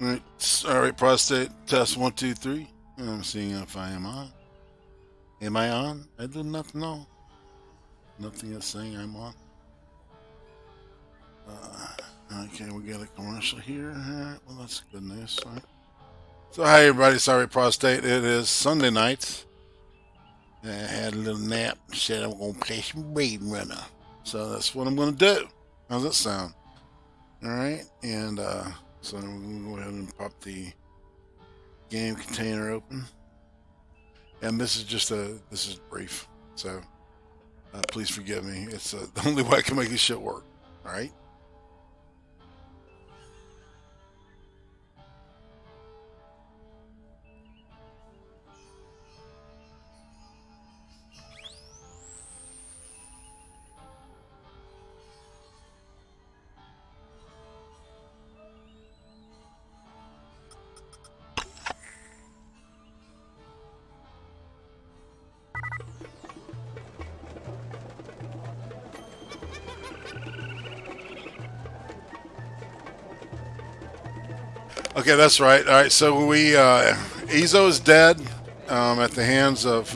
Alright, prostate test 1, 2, 3. I'm seeing if I am on. Am I on? I do not know. Nothing is saying I'm on. Okay, we got a commercial here. Alright, well, that's good news. Right. So, hi everybody. Sorry, prostate. It is Sunday night. I had a little nap and said I'm going to play some Raid Runner. So, that's what I'm going to do. How's that sound? Alright, and so we're going to go ahead and pop the game container open. And this is just this is brief. So, please forgive me. It's the only way I can make this shit work. Alright? Okay, that's right. All right, so we Ezo is dead at the hands of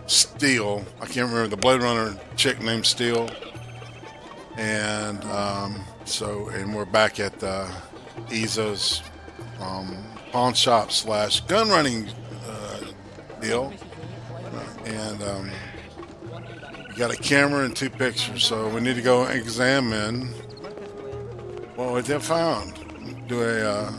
Steel. I can't remember the Blade Runner chick named Steel, and and we're back at Ezo's pawn shop / gun running deal, and. Got a camera and 2 pictures, so we need to go examine what we have found. Do a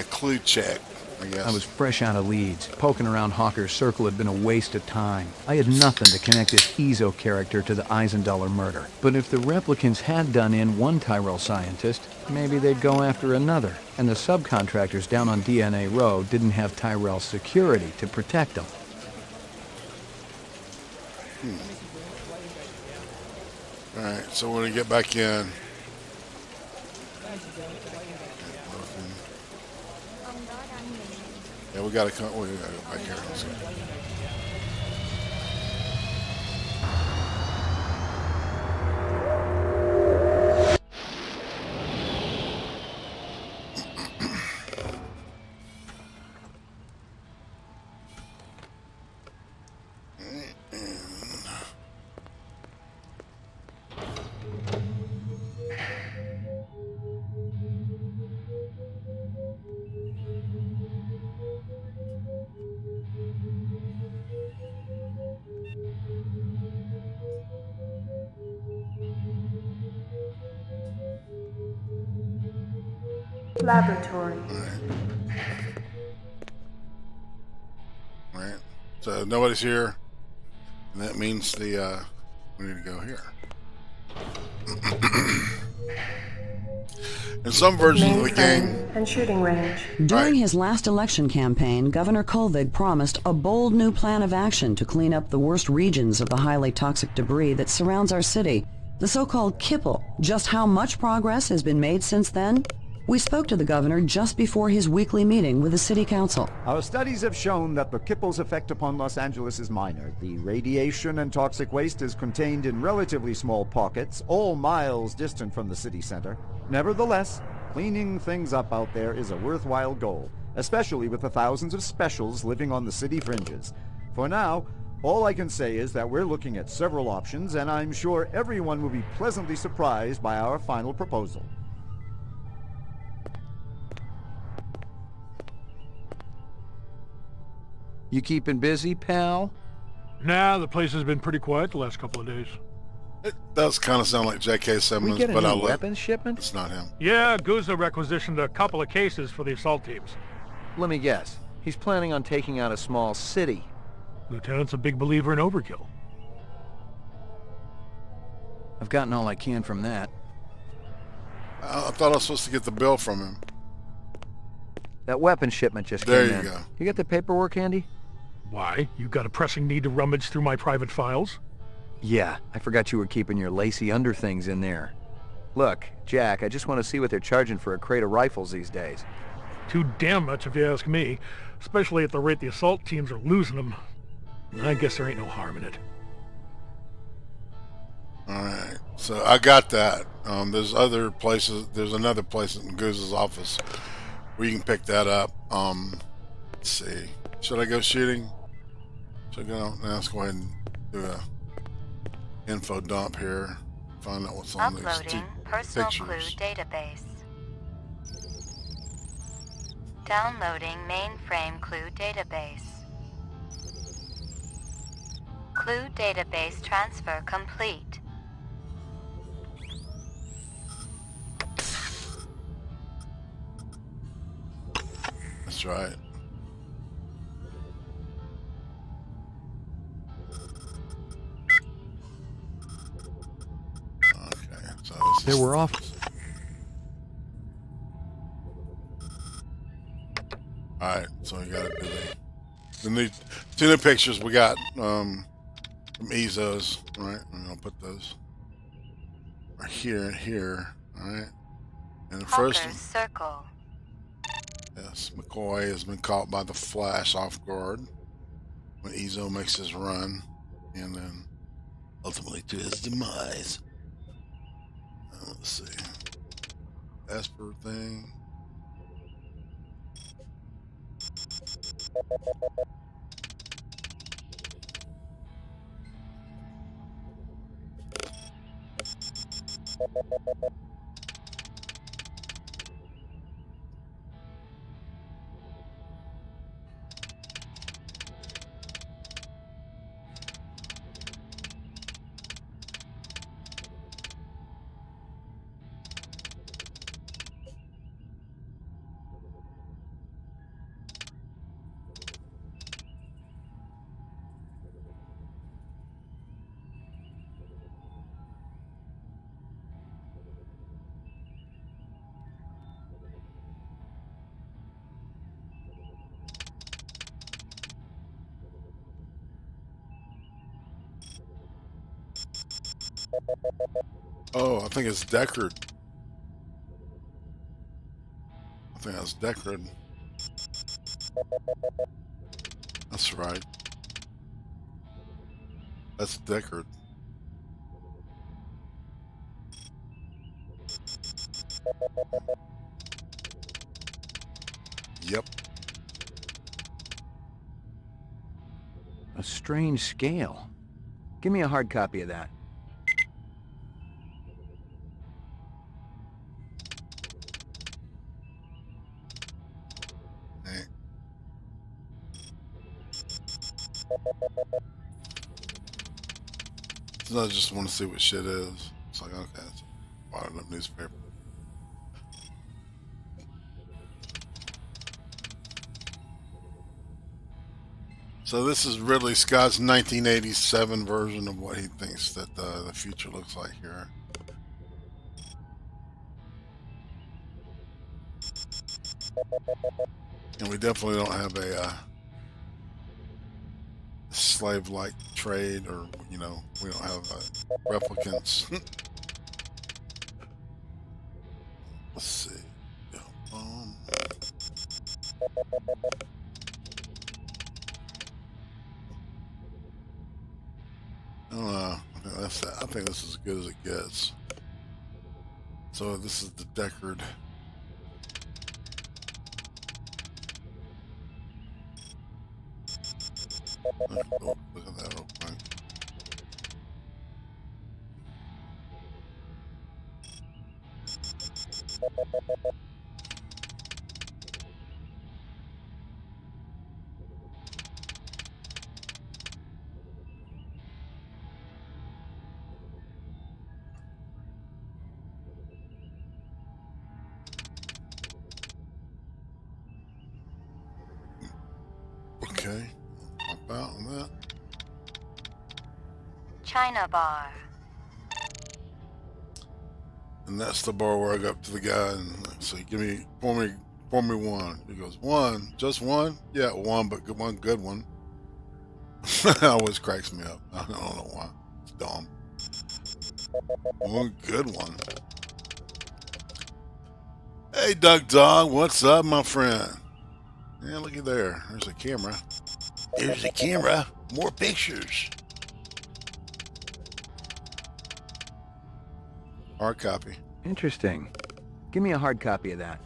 clue check, I guess. I was fresh out of Leeds. Poking around Hawker's Circle had been a waste of time. I had nothing to connect this Ezo character to the Eisendaler murder. But if the replicants had done in one Tyrell scientist, maybe they'd go after another. And the subcontractors down on DNA Row didn't have Tyrell security to protect them. Alright, so when we get back in... Yeah, we gotta go back here. Let's see. Laboratory. Alright. So nobody's here. And that means we need to go here. In some versions of the game and shooting range. During his last election campaign, Governor Kolvig promised a bold new plan of action to clean up the worst regions of the highly toxic debris that surrounds our city, the so-called kipple. Just how much progress has been made since then? We spoke to the governor just before his weekly meeting with the city council. Our studies have shown that the kipple's effect upon Los Angeles is minor. The radiation and toxic waste is contained in relatively small pockets, all miles distant from the city center. Nevertheless, cleaning things up out there is a worthwhile goal, especially with the thousands of specials living on the city fringes. For now, all I can say is that we're looking at several options, and I'm sure everyone will be pleasantly surprised by our final proposal. You keeping busy, pal? Nah, the place has been pretty quiet the last couple of days. It does kind of sound like J.K. Simmons, We get a but new I'll weapons shipment? It's not him. Yeah, Guzza requisitioned a couple of cases for the assault teams. Let me guess. He's planning on taking out a small city. Lieutenant's a big believer in overkill. I've gotten all I can from that. I thought I was supposed to get the bill from him. That weapons shipment just There came you in. go. You got the paperwork handy? Why? You got a pressing need to rummage through my private files? Yeah, I forgot you were keeping your lacy under things in there. Look, Jack, I just want to see what they're charging for a crate of rifles these days. Too damn much if you ask me, especially at the rate the assault teams are losing them. I guess there ain't no harm in it. Alright, so I got that. There's other places, there's another place in Goose's office where you can pick that up. Let's see. Should I go shooting? Should I go? Now let's go ahead and do a info dump here. Find out what's on these two Uploading personal pictures. clue database. Downloading mainframe clue database. Clue database transfer complete. That's right. Okay, so this There is- were off. Alright, so we gotta do the new two new pictures we got from EZOs. Alright, I'm gonna put those right here and here. Alright. And the first Hawker's one, Circle. yes, McCoy has been caught by the Flash off guard when EZO makes his run, and then ultimately to his demise. Let's see. Esper thing. Oh, I think it's Deckard. I think that's Deckard. That's right. That's Deckard. Yep. A strange scale. Give me a hard copy of that. Hey. So I just want to see what shit is. It's like, okay, it's bought up newspaper. So this is Ridley Scott's 1987 version of what he thinks that the future looks like here. And we definitely don't have a slave-like trade, or, you know, we don't have replicants. Let's see. I don't know. I think this is as good as it gets. So this is the Deckard. Oh, look at that real quick. Okay, pop out on that. China Bar. And that's the bar where I go up to the guy and say, pour me one. He goes, one? Just one? Yeah, one, but one good one. That always cracks me up. I don't know why. It's dumb. One good one. Hey, Duck Dog, what's up, my friend? Yeah, looky there. There's a camera. There's a camera. More pictures. Hard copy. Interesting. Give me a hard copy of that.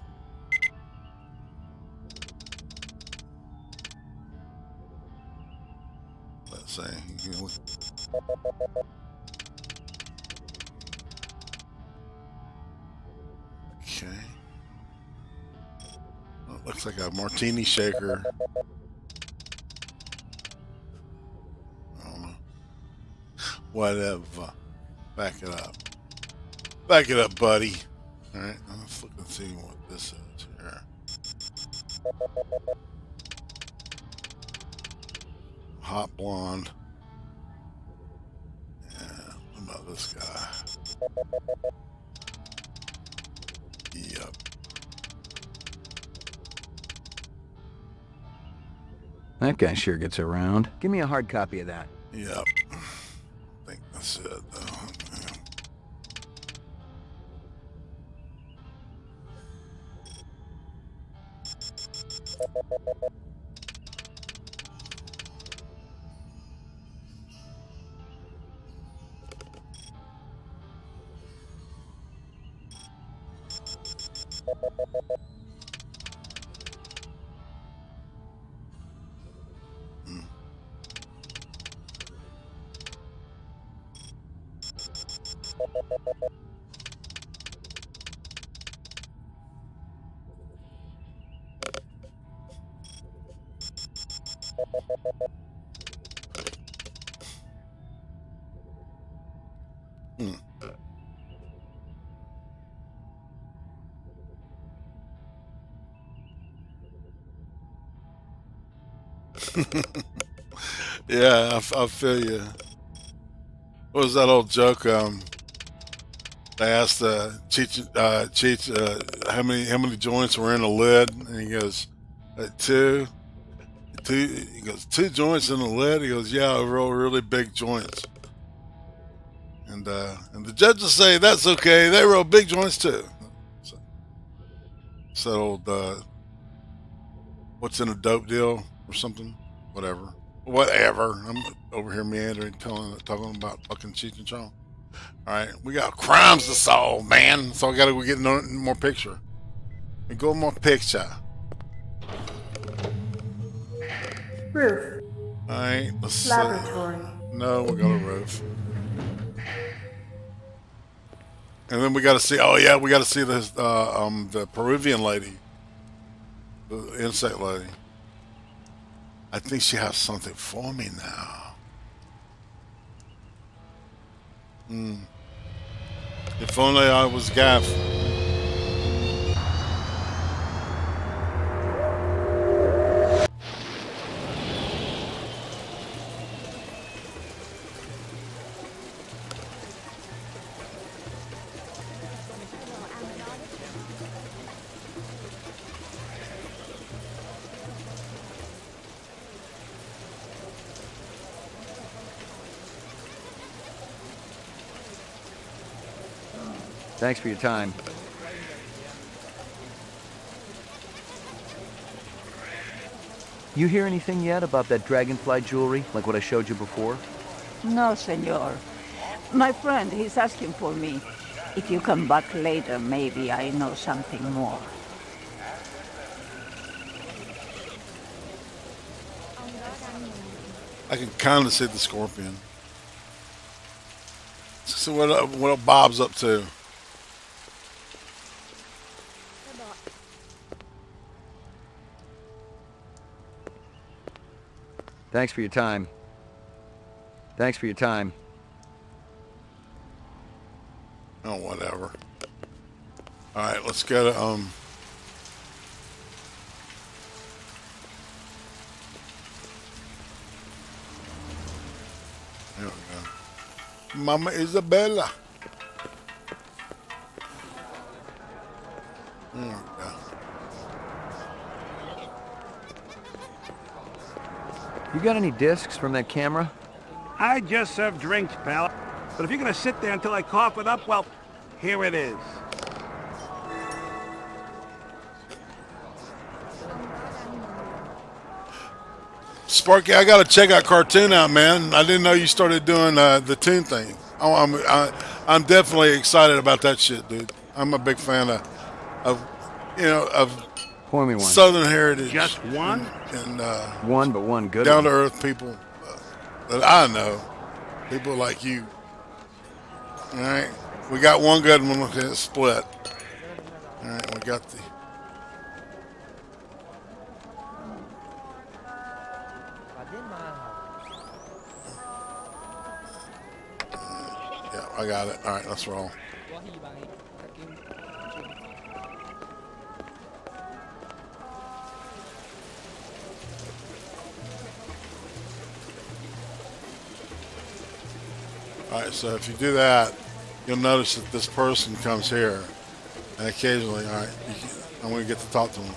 Let's see. Okay. Well, it looks like a martini shaker. I don't know. Whatever. Back it up. Back it up, buddy. Alright, let's look and see what this is here. Hot blonde. Yeah, what about this guy? Yep. That guy sure gets around. Give me a hard copy of that. Yep. I think that's it, though. Yeah, I feel you. What was that old joke? They asked Cheech how many joints were in the lid, and he goes, two. He goes, 2 joints in the lid. He goes, yeah, really big joints. And the judges say that's okay. They roll big joints too. So old what's in a dope deal or something? Whatever. I'm over here meandering, talking about fucking Cheech and Chong. All right, we got crimes to solve, man. So I got to get more picture. We go more picture. Roof. All right, let's see. Laboratory. No, we'll go to roof. And then we got to see. Oh yeah, we got to see this the Peruvian lady, the insect lady. I think she has something for me now. If only I was Gaff. Thanks for your time. You hear anything yet about that dragonfly jewelry, like what I showed you before? No, senor. My friend, he's asking for me. If you come back later, maybe I know something more. I can kind of see the scorpion. So what Bob's up to? Thanks for your time. Thanks for your time. Oh, whatever. All right, let's go to There we go. Mama Isabella. There we go. You got any discs from that camera? I just serve drinks, pal. But if you're gonna sit there until I cough it up, well, here it is. Sparky, I gotta check out cartoon out, man. I didn't know you started doing the tune thing. Oh, I'm definitely excited about that shit, dude. I'm a big fan of of Pour me one. Southern heritage. Just one? And One, but one good down to one. earth people that I know. People like you. All right, we got one good one. It's split. All right, we got the. Yeah, I got it. All right, let's roll. All right, so if you do that, you'll notice that this person comes here, and occasionally, all right, I'm going to get to talk to them.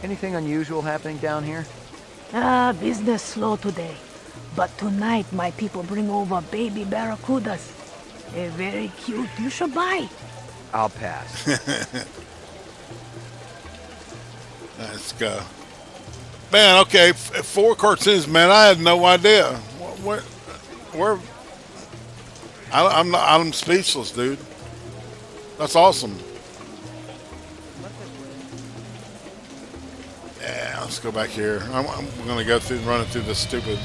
Anything unusual happening down here? Business slow today. But tonight my people bring over baby barracudas. They're very cute. You should buy. I'll pass. Let's go. Man, okay, 4 cartoons, man. I had no idea. Where? I'm speechless, dude. That's awesome. Yeah, let's go back here. I'm gonna go through and run it through this stupid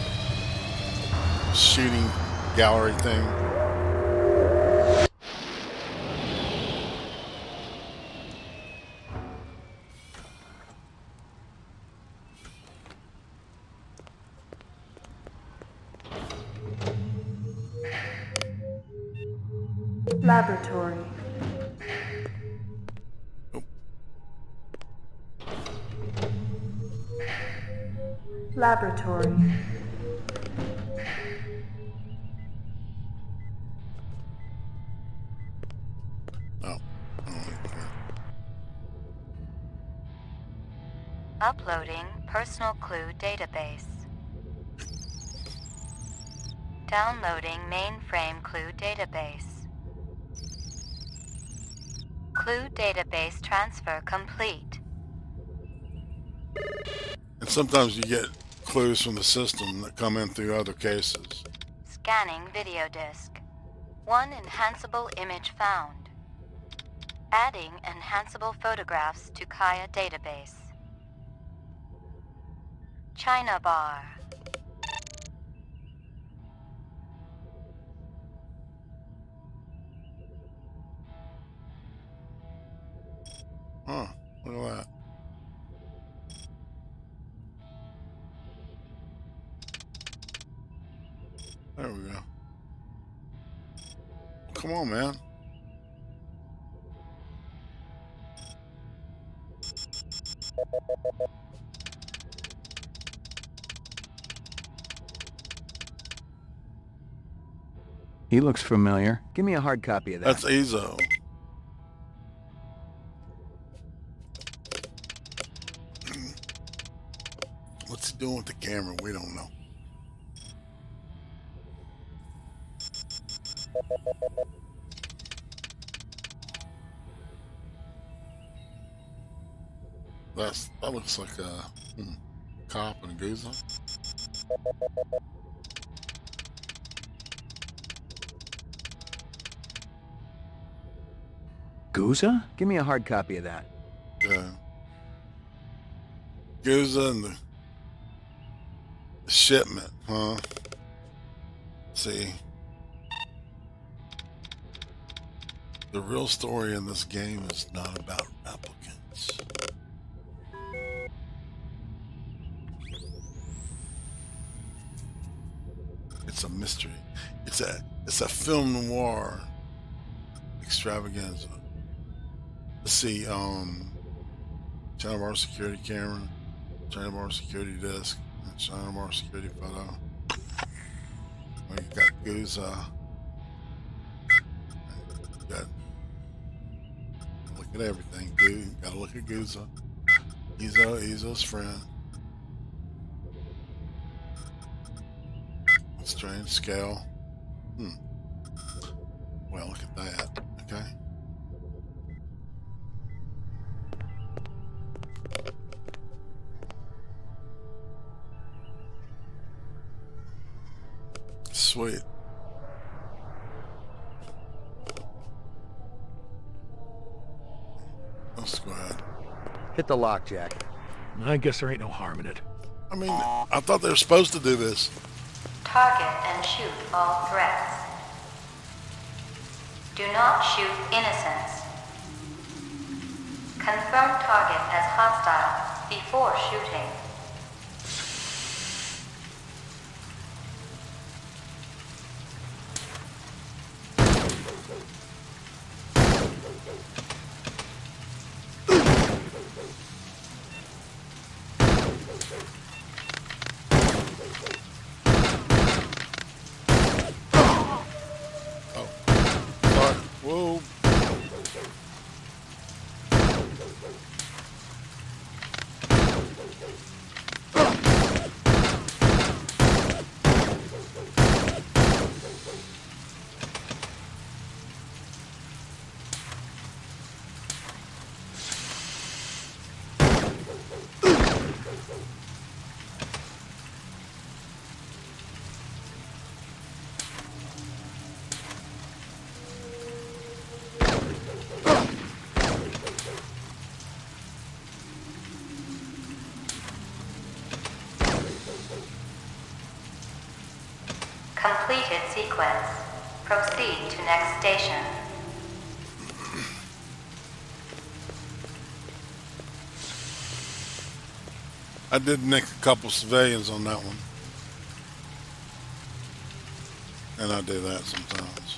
shooting gallery thing. Laboratory. Nope. Laboratory. Oh. Uploading personal clue database. Downloading mainframe clue database. Clue database transfer complete. And sometimes you get clues from the system that come in through other cases. Scanning video disk. One enhanceable image found. Adding enhanceable photographs to Kaya database. China bar. Huh, look at that. There we go. Come on, man. He looks familiar. Give me a hard copy of that. That's Ezo. What's he doing with the camera? We don't know. That looks like a cop and a geezer. Guza? Give me a hard copy of that. Yeah. Geezer and the shipment, huh? See. The real story in this game is not about replicants. It's a mystery. It's a film noir extravaganza. Let's see, China bar security camera, China bar security desk, and China bar security photo. We got Guza. Got look at everything, dude. Gotta look at Guza. Ezo's friend. Strange scale. Well, look at that. Okay. sweet. Let's go ahead. Hit the lock, Jack. I guess there ain't no harm in it. I mean, I thought they were supposed to do this. Target and shoot all threats. Do not shoot innocents. Confirm target as hostile before shooting. Whoa. Completed sequence. Proceed to next station. I did nick a couple civilians on that one. And I do that sometimes.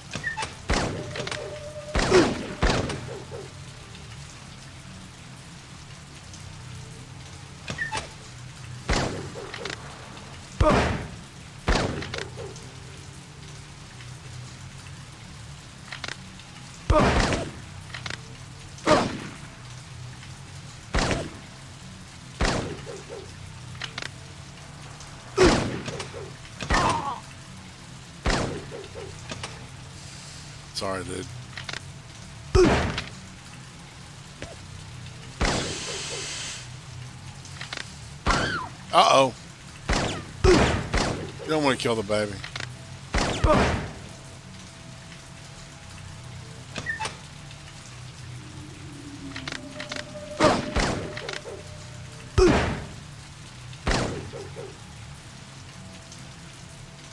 Sorry, dude. Uh-oh. You don't want to kill the baby.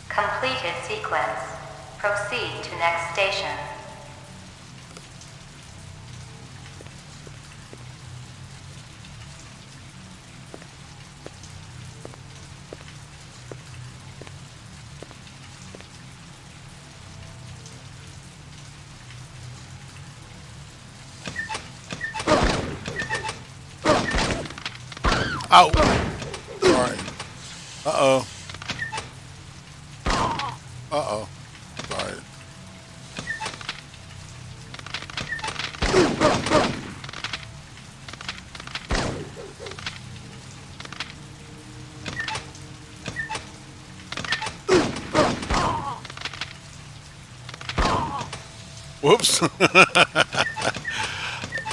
Completed sequence. Proceed to next station. Ow! Sorry. Uh-oh. Uh-oh. Sorry. Whoops.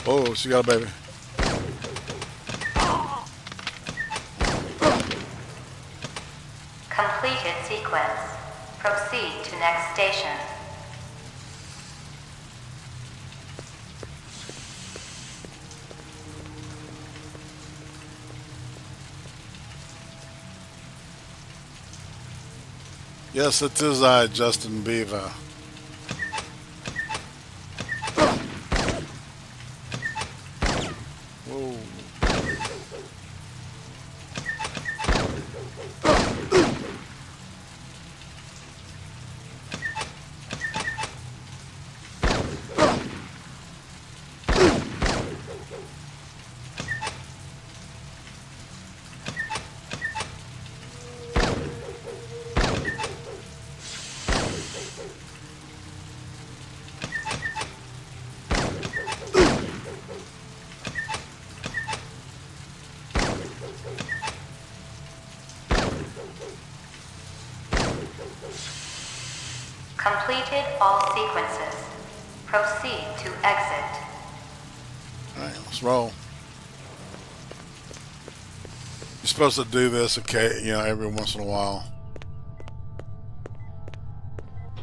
Oh, she got a baby. Completed sequence. Proceed to next station. Yes, it is I, Justin Beaver. Whoa. Completed all sequences. Proceed to exit. Alright, let's roll. You're supposed to do this, okay, you know, every once in a while.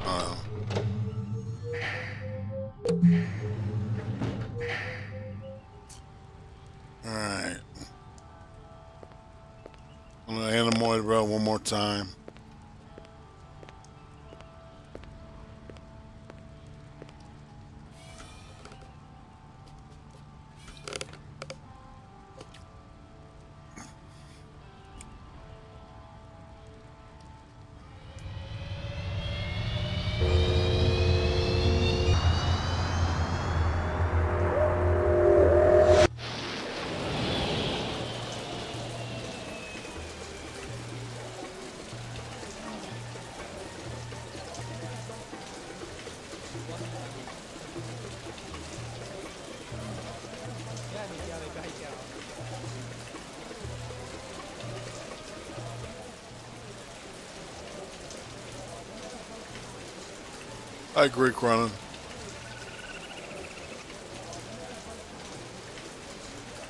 Uh, Alright. I'm gonna Animoid Row one more time. I agree, Cronin.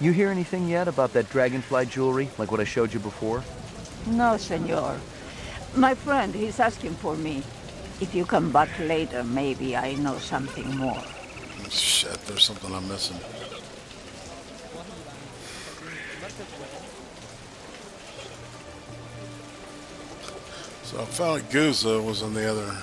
You hear anything yet about that dragonfly jewelry, like what I showed you before? No, senor. My friend, he's asking for me. If you come back later, maybe I know something more. Shit, there's something I'm missing. So I found Guza was on the other.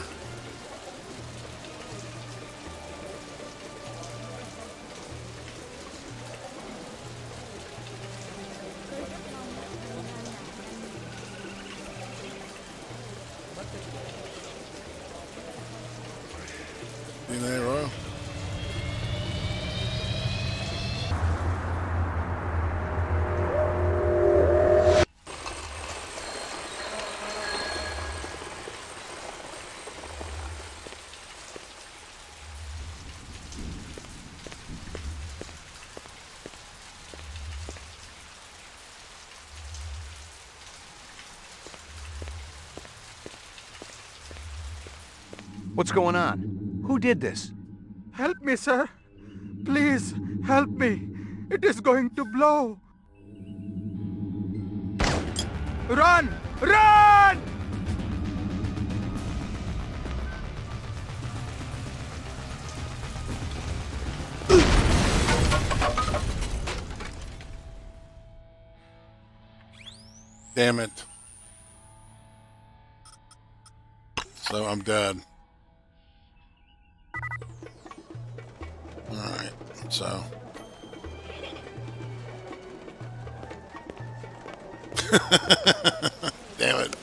DNA row. What's going on? Who did this? Help me, sir. Please, help me. It is going to blow. Run! Run! Damn it. So I'm dead. Alright, so. Damn it.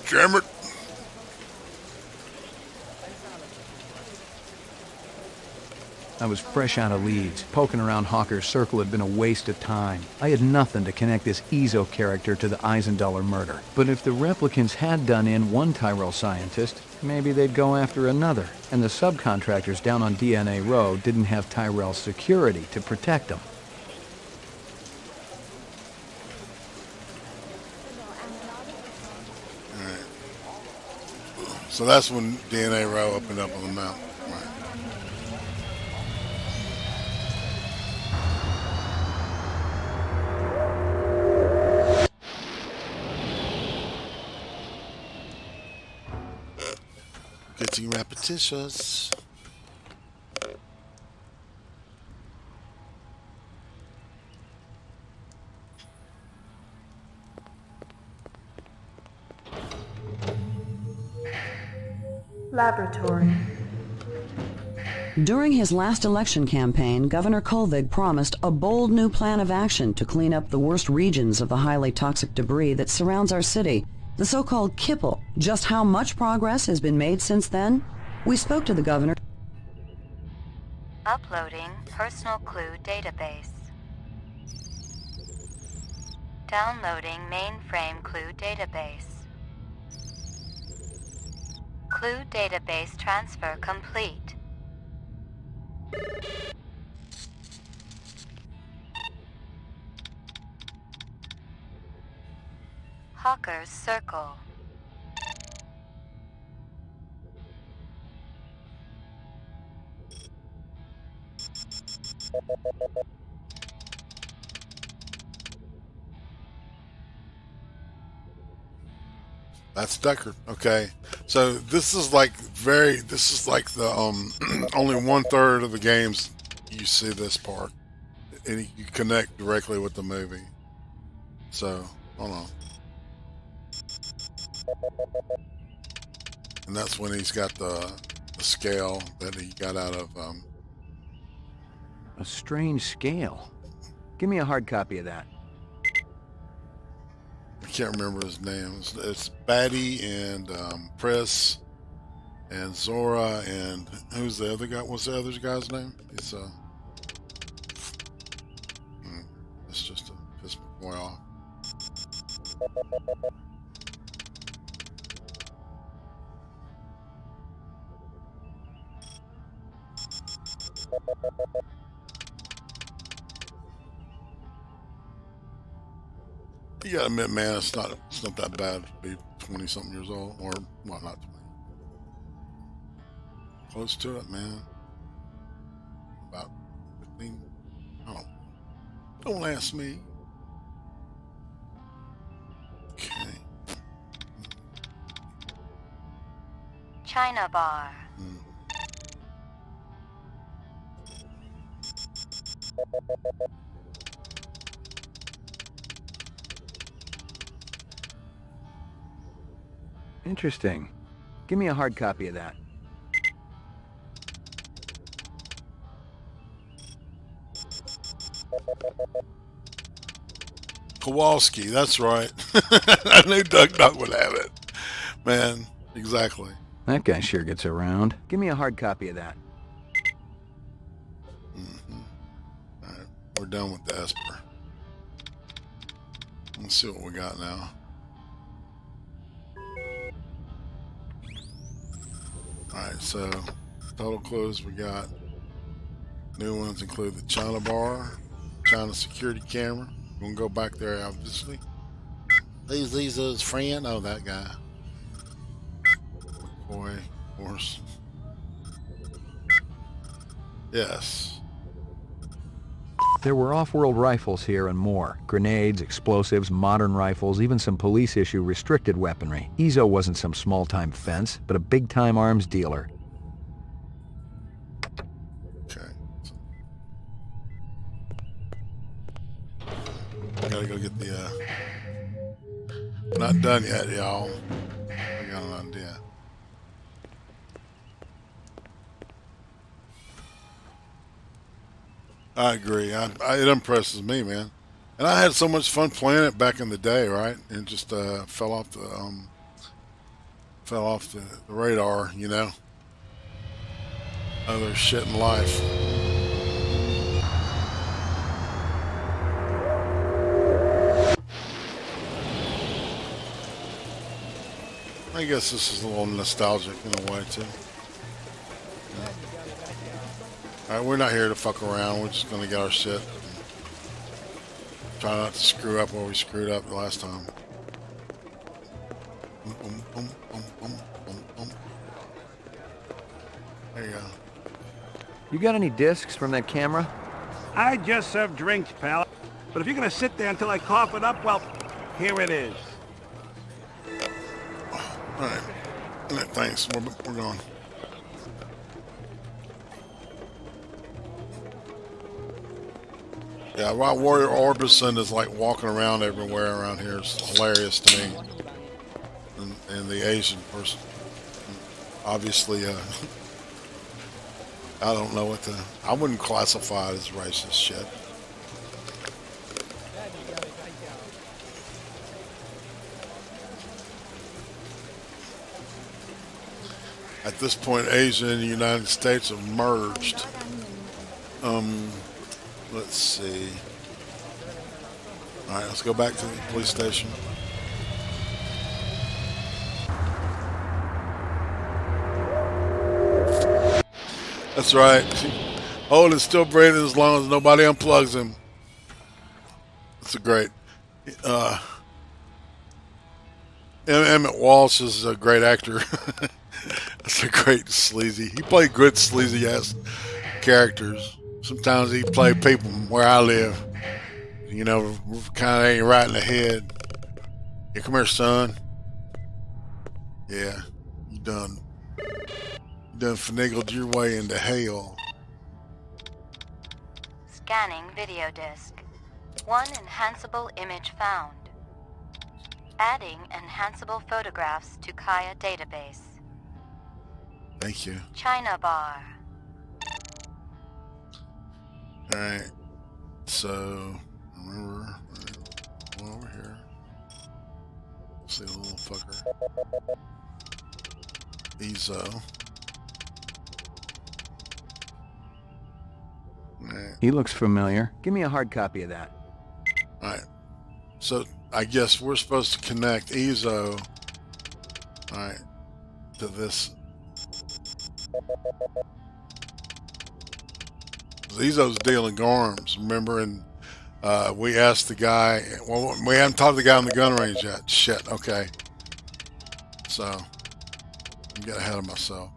Damn it. I was fresh out of Leeds. Poking around Hawker's Circle had been a waste of time. I had nothing to connect this Ezo character to the Eisendaler murder. But if the replicants had done in one Tyrell scientist, maybe they'd go after another. And the subcontractors down on DNA Row didn't have Tyrell security to protect them. Alright. So that's when DNA Row opened up on the map. Right. Getting repetitious. Laboratory. During his last election campaign, Governor Kolvig promised a bold new plan of action to clean up the worst regions of the highly toxic debris that surrounds our city, the so-called kipple. Just how much progress has been made since then? We spoke to the governor. Uploading personal clue database. Downloading mainframe clue database. Clue database transfer complete. Hawker's Circle. That's Deckard. Okay. So this is like the only 1/3 of the games you see this part, and you connect directly with the movie. So hold on, and that's when he's got the scale that he got out of. A strange scale. Give me a hard copy of that. I can't remember his name. It's Batty and Press and Zora and who's the other guy? What's the other guy's name? It's it's just to piss my boy off. You gotta admit, man, it's not that bad to be 20-something years old, or well, not 20. Close to it, man. About 15. I don't ask me. Okay. China bar. Interesting. Give me a hard copy of that. Kowalski, that's right. I knew Doug would have it. Man, exactly. That guy sure gets around. Give me a hard copy of that. Alright, we're done with the Esper. Let's see what we got now. Alright, so total clues we got. New ones include the China bar, China security camera. We're gonna go back there, obviously. These his friend. Oh, that guy. McCoy, of course. Yes. There were off-world rifles here and more. Grenades, explosives, modern rifles, even some police-issue restricted weaponry. Ezo wasn't some small-time fence, but a big-time arms dealer. Okay. I gotta go get the, we're not done yet, y'all. I got an idea. I agree. It impresses me, man. And I had so much fun playing it back in the day, right? And just fell off the radar, you know. Other shit in life. I guess this is a little nostalgic in a way too. Yeah. Alright, we're not here to fuck around. We're just gonna get our shit. Try not to screw up where we screwed up the last time. There you go. You got any discs from that camera? I just serve drinks, pal. But if you're gonna sit there until I cough it up, well, here it is. Alright. Thanks. We're going. Yeah, White Warrior Orbison is like walking around everywhere around here. It's hilarious to me. And the Asian person. Obviously, I don't know what to... I wouldn't classify it as racist shit. At this point, Asia and the United States have merged. Let's see. All right, let's go back to the police station. That's right. Hold is still breathing as long as nobody unplugs him. That's a great. Emmett Walsh is a great actor. That's a great sleazy. He played good sleazy ass characters. Sometimes he played people where I live. You know, kind of ain't right in the head. Yeah, come here, son. Yeah, you done finagled your way into hell. Scanning video disk. One enhanceable image found. Adding enhanceable photographs to Kaya database. Thank you. China bar. Alright. So, remember, go over here. See the little fucker. EZO. Alright. He looks familiar. Give me a hard copy of that. Alright. So, I guess we're supposed to connect EZO, alright, to this. EZO's dealing arms, remember? And we asked the guy, well, we haven't talked to the guy on the gun range yet. Shit, okay. So, I'm getting ahead of myself.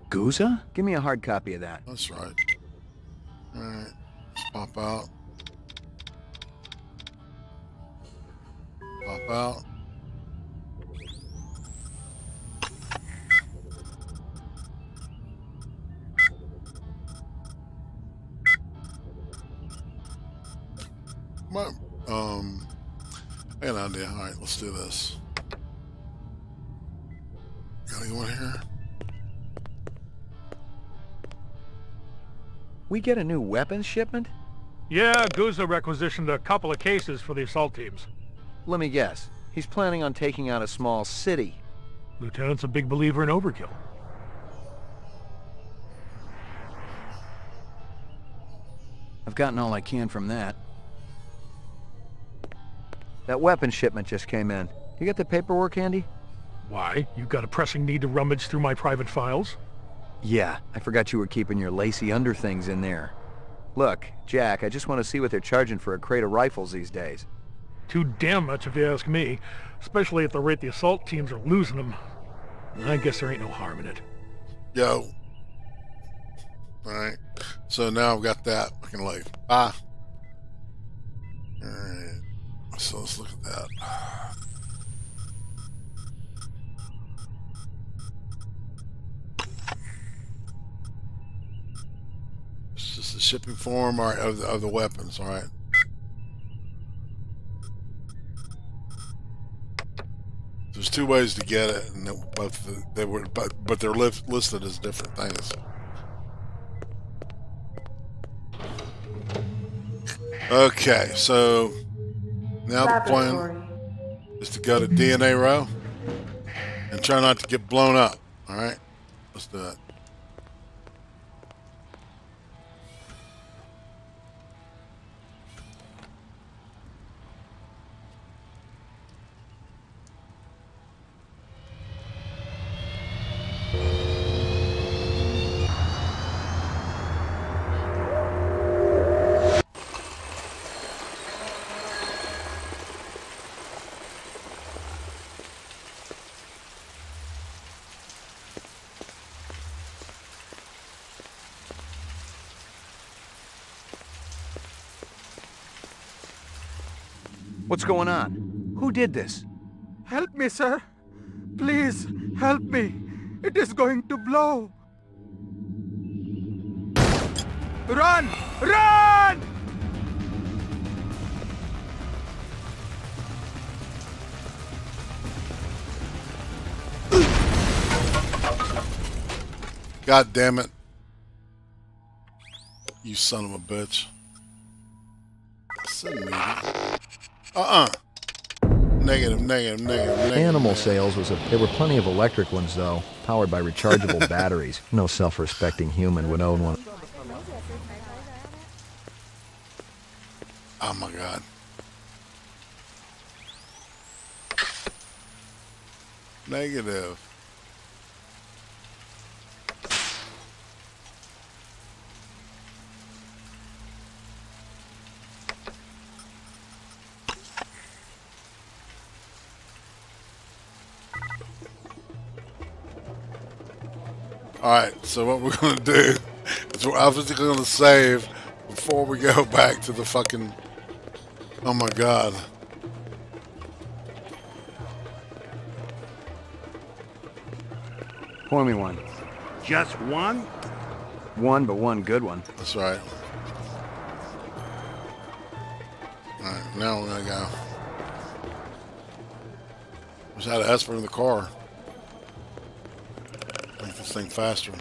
Guza? Give me a hard copy of that. That's right. Alright, let's pop out. Pop out. What? I got an idea. Alright, let's do this. Got anyone here? We get a new weapons shipment? Yeah, Guza requisitioned a couple of cases for the assault teams. Let me guess. He's planning on taking out a small city. Lieutenant's a big believer in overkill. I've gotten all I can from that. That weapons shipment just came in. You got the paperwork handy? Why? You got a pressing need to rummage through my private files? Yeah, I forgot you were keeping your lacy underthings in there. Look, Jack, I just want to see what they're charging for a crate of rifles these days. Too damn much if you ask me, especially at the rate the assault teams are losing them. I guess there ain't no harm in it. Yo. Alright. So now I've got that. I can leave. Alright. So let's look at that. It's just the shipping form, alright, of the weapons, alright. There's two ways to get it, and but they're listed as different things. Okay, so now the plan is to go to DNA row and try not to get blown up. All right, let's do it. What's going on? Who did this? Help me, sir. Please, help me. It is going to blow. Run! Run! God damn it. You son of a bitch. Negative. Animal sales was there were plenty of electric ones, though, powered by rechargeable batteries. No self-respecting human would own one. Oh my God. Negative. Alright, so what we're going to do is we're obviously going to save before we go back to the fucking... Oh my God. Pour me one. Just one? One, but one good one. That's right. Alright, now we're gonna go. Just had to ask for in the car. Make this thing faster.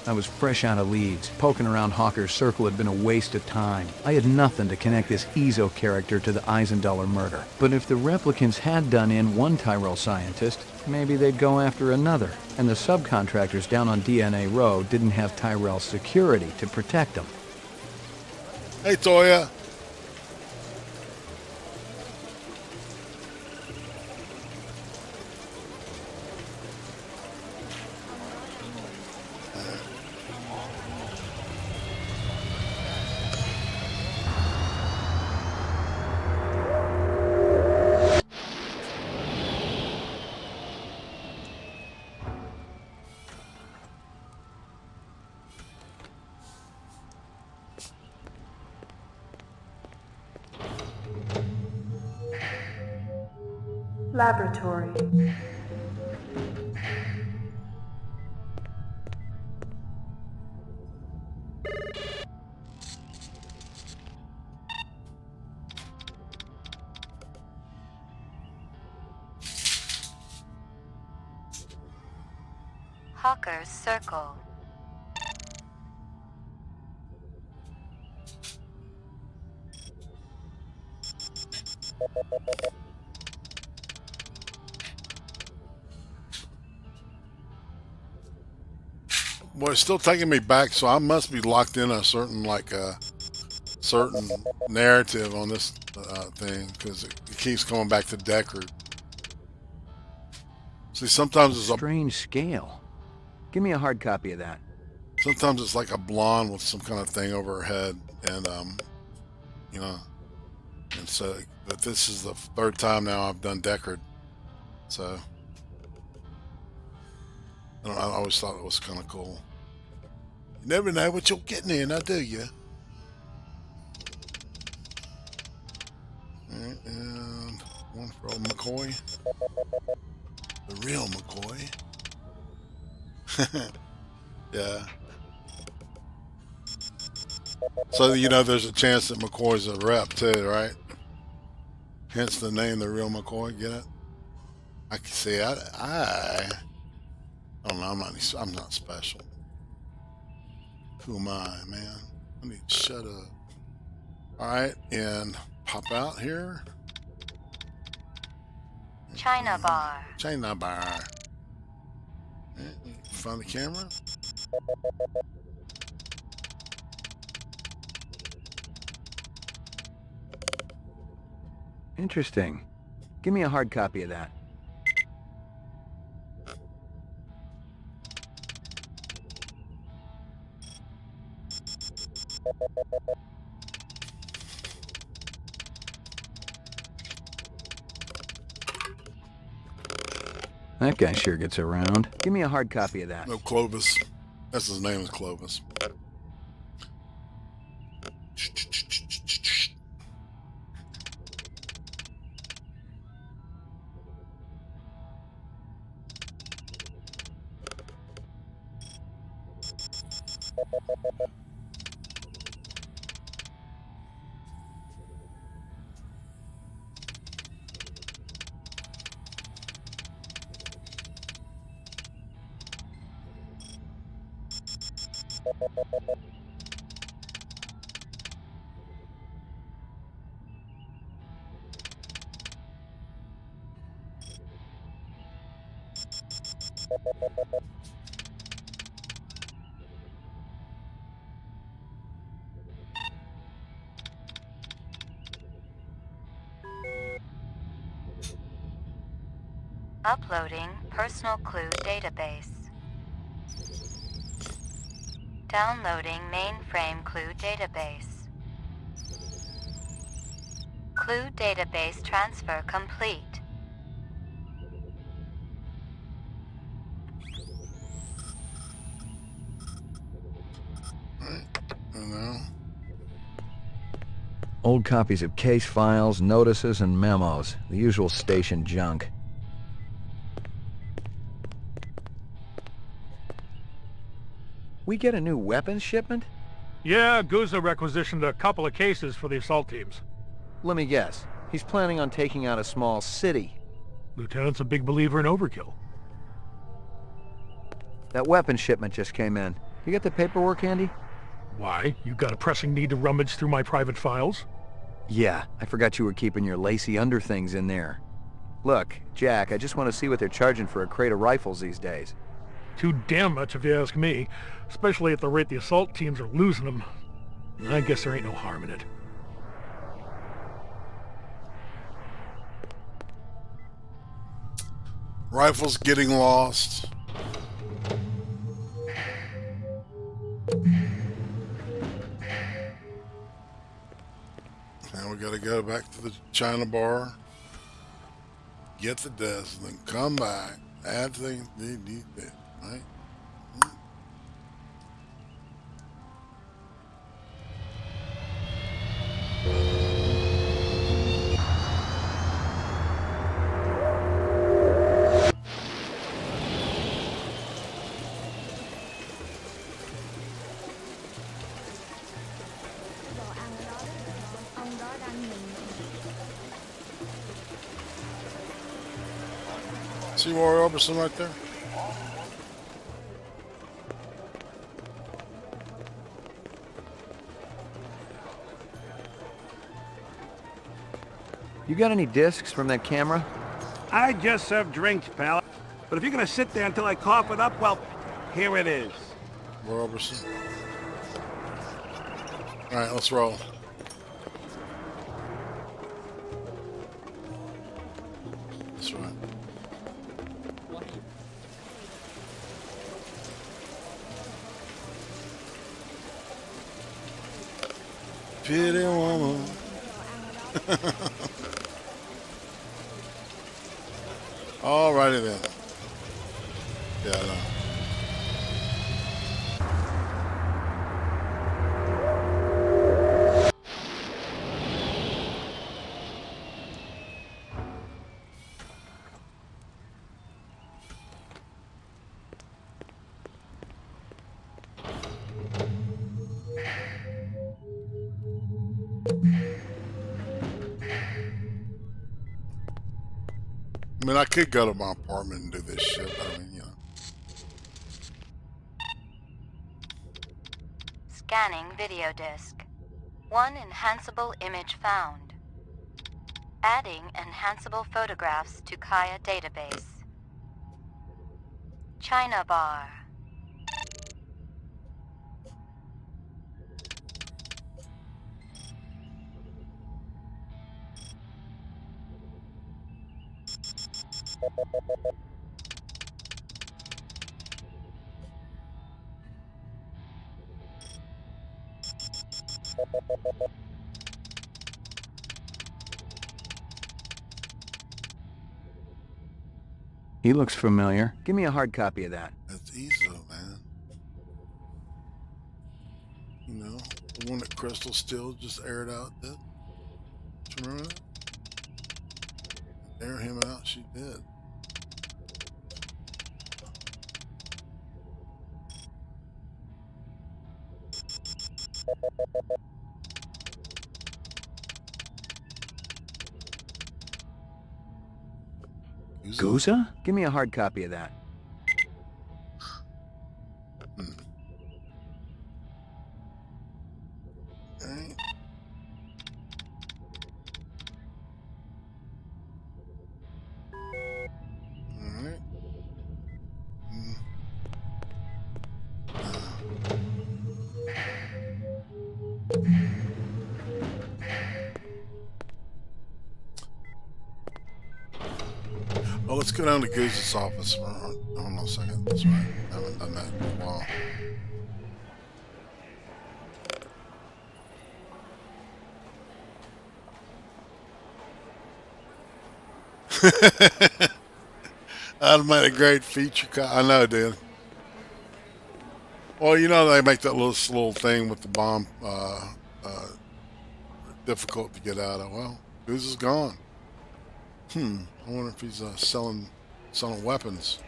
I was fresh out of Leeds. Poking around Hawker's Circle had been a waste of time. I had nothing to connect this Ezo character to the Eisendaler murder. But if the replicants had done in one Tyrell scientist, maybe they'd go after another. And the subcontractors down on DNA Row didn't have Tyrell security to protect them. Hey, Toya. Laboratory. Hawker's Circle. Well, it's still taking me back, so I must be locked in a certain, certain narrative on this thing, because it keeps coming back to Deckard. See, sometimes it's Strange scale. Give me a hard copy of that. Sometimes it's like a blonde with some kind of thing over her head, and you know, and so. But this is the third time now I've done Deckard, so I always thought it was kind of cool. You never know what you're getting in, now do you? And one for old McCoy, the real McCoy. Yeah. So, you know, there's a chance that McCoy's a rep too, right? Hence the name, the real McCoy. Get it? I can see. I don't know. I'm not special. Who am I, man? I need to shut up. All right, and pop out here. China Bar. China Bar. Find the camera. Interesting. Give me a hard copy of that. That guy sure gets around. Give me a hard copy of that. No, Clovis. That's his name is Clovis. Uploading personal clue database. Downloading mainframe clue database. Clue database transfer complete. Right. And now. Old copies of case files, notices, and memos. The usual station junk. We get a new weapons shipment? Yeah, Guza requisitioned a couple of cases for the assault teams. Let me guess. He's planning on taking out a small city. Lieutenant's a big believer in overkill. That weapons shipment just came in. You got the paperwork handy? Why? You got a pressing need to rummage through my private files? Yeah, I forgot you were keeping your lacy underthings in there. Look, Jack, I just want to see what they're charging for a crate of rifles these days. Too damn much if you ask me, especially at the rate the assault teams are losing them. I guess there ain't no harm in it. Rifles getting lost. Now we gotta go back to the China bar, get the desk, then come back, add things, right? See Roy Orbison right there? You got any discs from that camera? I just serve drinks, pal. But if you're gonna sit there until I cough it up, well, here it is. Roy Orbison. All right, let's roll. That's right. Pretty woman. Alrighty then. Yeah, I know. I mean, I could go to my apartment and do this shit, but I mean, you know. Scanning video disk. One enhanceable image found. Adding enhanceable photographs to Kaya database. China bar. He looks familiar. Give me a hard copy of that. That's easy, man. You know, the one that Crystal Still just aired out did. Do you remember that? Air him out, she did. Guza? Give me a hard copy of that. Okay. Alright. Oh, let's go down to Goose's office. Hold on a second. That's right. I haven't done that in a while. I'd made a great feature. I know, dude. Well, you know they make that little thing with the bomb difficult to get out of. Well, Goose is gone. I wonder if he's selling weapons.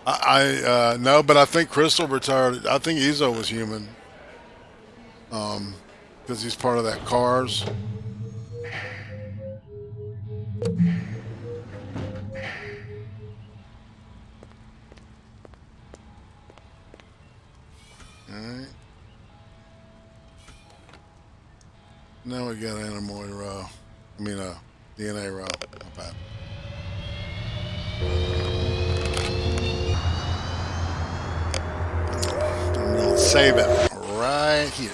I no, but I think Crystal retired. I think Izo was human. Because he's part of that Cars. Alright. Now we got animal row. I mean, DNA row. Not bad. I'm going to save it right here.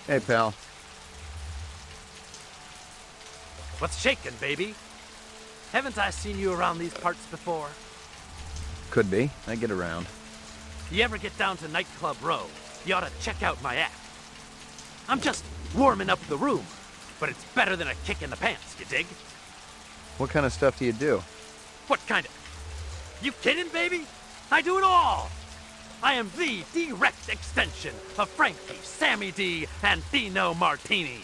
Hey, pal. What's shaking, baby? Haven't I seen you around these parts before? Could be. I get around. You ever get down to Nightclub Row, you ought to check out my act. I'm just warming up the room, but it's better than a kick in the pants, you dig? What kind of stuff do you do? What kind of... You kidding, baby? I do it all! I am the direct extension of Frankie, Sammy D, and Dino Martini.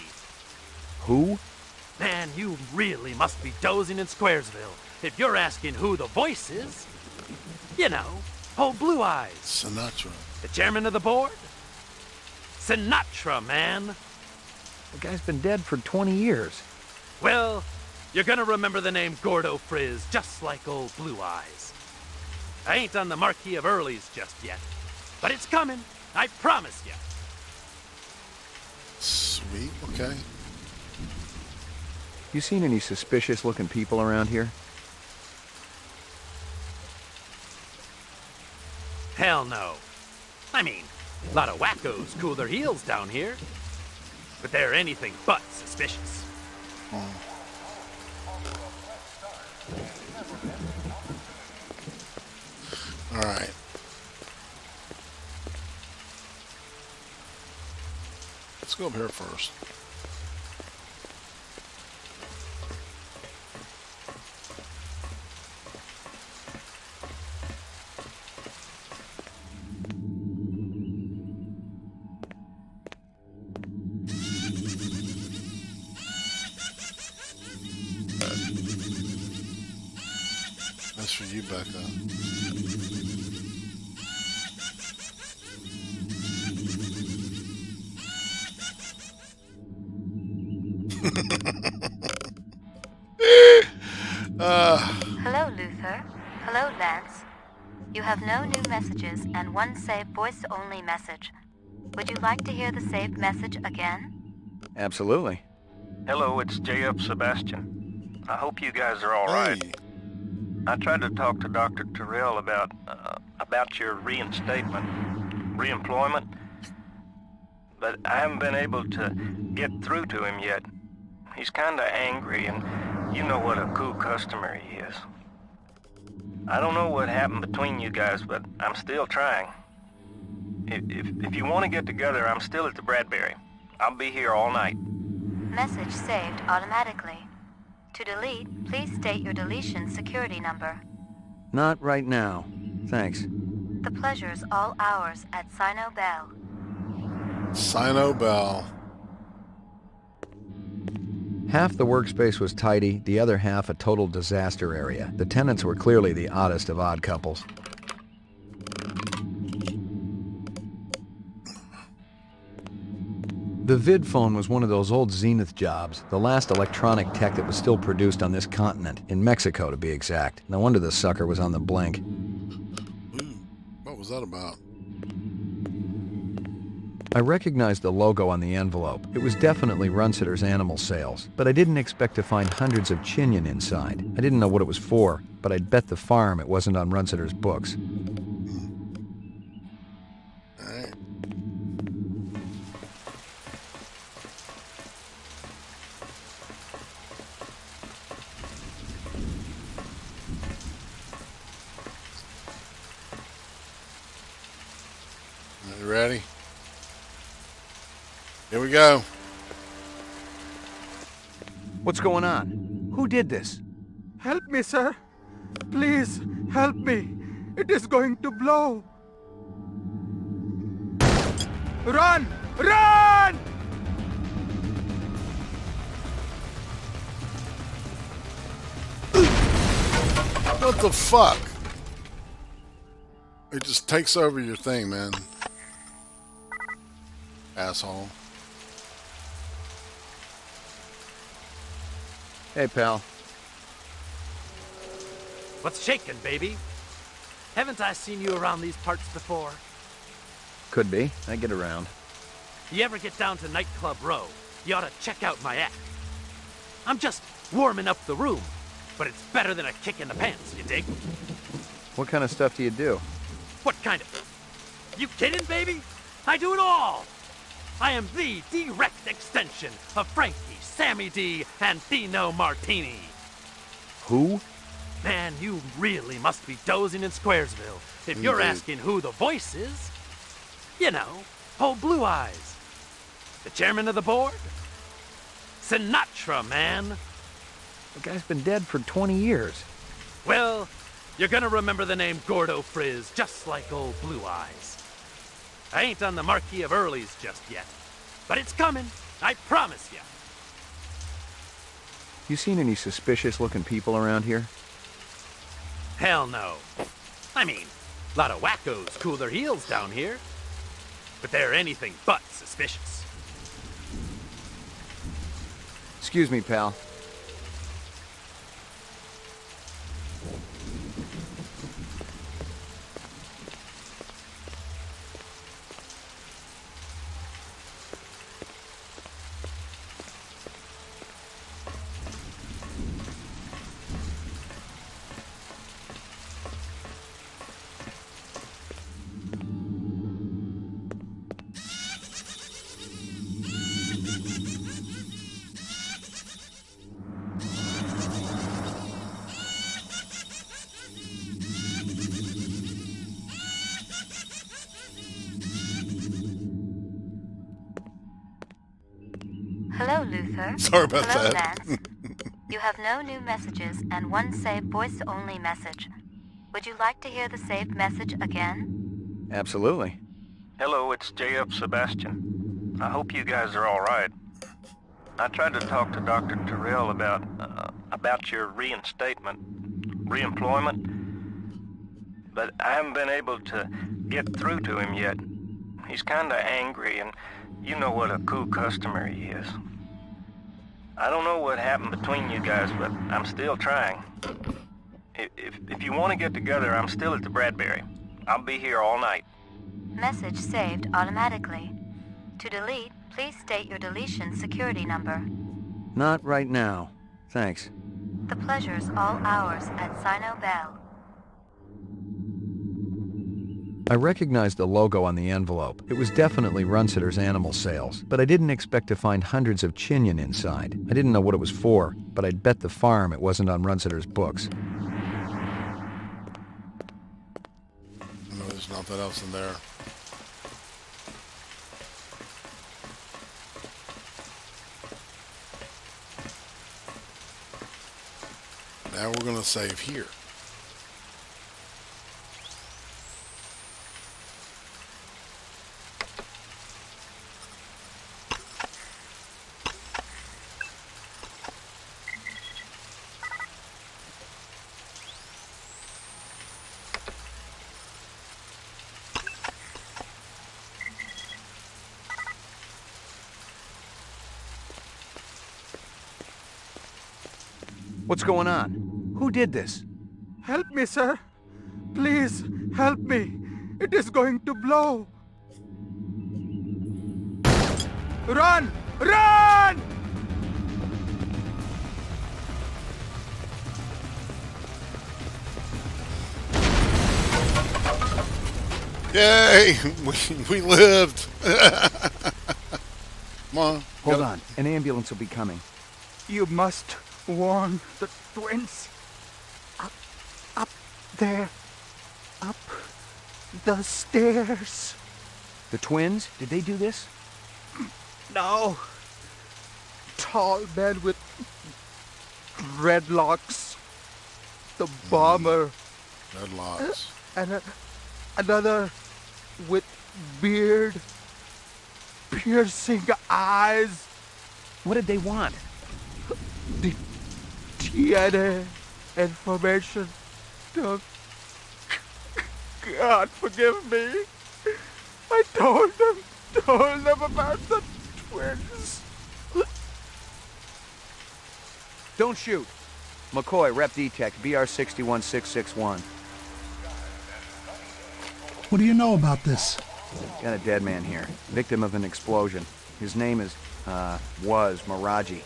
Who? Man, you really must be dozing in Squaresville if you're asking who the voice is. You know, old Blue Eyes. Sinatra. The chairman of the board? Sinatra, man. The guy's been dead for 20 years. Well, you're gonna remember the name Gordo Frizz just like old Blue Eyes. I ain't on the Marquis of Early's just yet, but it's coming, I promise you. Sweet, okay. You seen any suspicious-looking people around here? Hell no. I mean, a lot of wackos cool their heels down here, but they're anything but suspicious. All right. Let's go up here first. That's for you, Becca. Hello, Luther. Hello, Lance. You have no new messages and one saved voice-only message. Would you like to hear the saved message again? Absolutely. Hello, it's JF Sebastian. I hope you guys are all right. I tried to talk to Dr. Terrell about your reinstatement, reemployment, but I haven't been able to get through to him yet. He's kinda angry, and you know what a cool customer he is. I don't know what happened between you guys, but I'm still trying. If you want to get together, I'm still at the Bradbury. I'll be here all night. Message saved automatically. To delete, please state your deletion security number. Not right now. Thanks. The pleasure's all ours at Sino Bell. Sino Bell. Half the workspace was tidy, the other half a total disaster area. The tenants were clearly the oddest of odd couples. The vid phone was one of those old Zenith jobs, the last electronic tech that was still produced on this continent, in Mexico to be exact. No wonder the sucker was on the blink. What was that about? I recognized the logo on the envelope. It was definitely Runsitter's animal sales, but I didn't expect to find hundreds of chinion inside. I didn't know what it was for, but I'd bet the farm it wasn't on Runsitter's books. Alright. Are you ready? Here we go. What's going on? Who did this? Help me, sir. Please, help me. It is going to blow. Run! Run! What the fuck? It just takes over your thing, man. Asshole. Hey, pal. What's shaking, baby? Haven't I seen you around these parts before? Could be. I get around. You ever get down to Nightclub Row, you ought to check out my act. I'm just warming up the room, but it's better than a kick in the pants, you dig? What kind of stuff do you do? What kind of... You kidding, baby? I do it all! I am the direct extension of Frankie, Sammy D, and Dino Martini. Who? Man, you really must be dozing in Squaresville if you're asking who the voice is. You know, old Blue Eyes. The chairman of the board? Sinatra, man. The guy's been dead for 20 years. Well, you're gonna remember the name Gordo Frizz just like old Blue Eyes. I ain't on the Marquis of Early's just yet, but it's coming, I promise you. You seen any suspicious-looking people around here? Hell no. I mean, a lot of wackos cool their heels down here, but they're anything but suspicious. Excuse me, pal. Hello, Luther. Sorry about Hello, that. Lance. You have no new messages and one saved voice-only message. Would you like to hear the saved message again? Absolutely. Hello, it's JF Sebastian. I hope you guys are all right. I tried to talk to Dr. Terrell about your reinstatement, reemployment, but I haven't been able to get through to him yet. He's kinda angry, and you know what a cool customer he is. I don't know what happened between you guys, but I'm still trying. If you want to get together, I'm still at the Bradbury. I'll be here all night. Message saved automatically. To delete, please state your deletion security number. Not right now. Thanks. The pleasure's all ours at Sino Bell. I recognized the logo on the envelope. It was definitely Runsitter's animal sales, but I didn't expect to find hundreds of chinion inside. I didn't know what it was for, but I'd bet the farm it wasn't on Runsitter's books. No, there's nothing else in there. Now we're going to save here. What's going on? Who did this? Help me, sir. Please, help me. It is going to blow. Run! Run! Yay! We lived! Come on. Hold on. An ambulance will be coming. You must warn the twins. Up there. Up the stairs. The twins? Did they do this? No. Tall man with dreadlocks. The bomber. Dreadlocks. And another with beard. Piercing eyes. What did they want? The DNA information. God forgive me. I told them about the twins. Don't shoot. McCoy, Rep Detect, BR 61661. What do you know about this? Got a dead man here, victim of an explosion. His name was Miraji.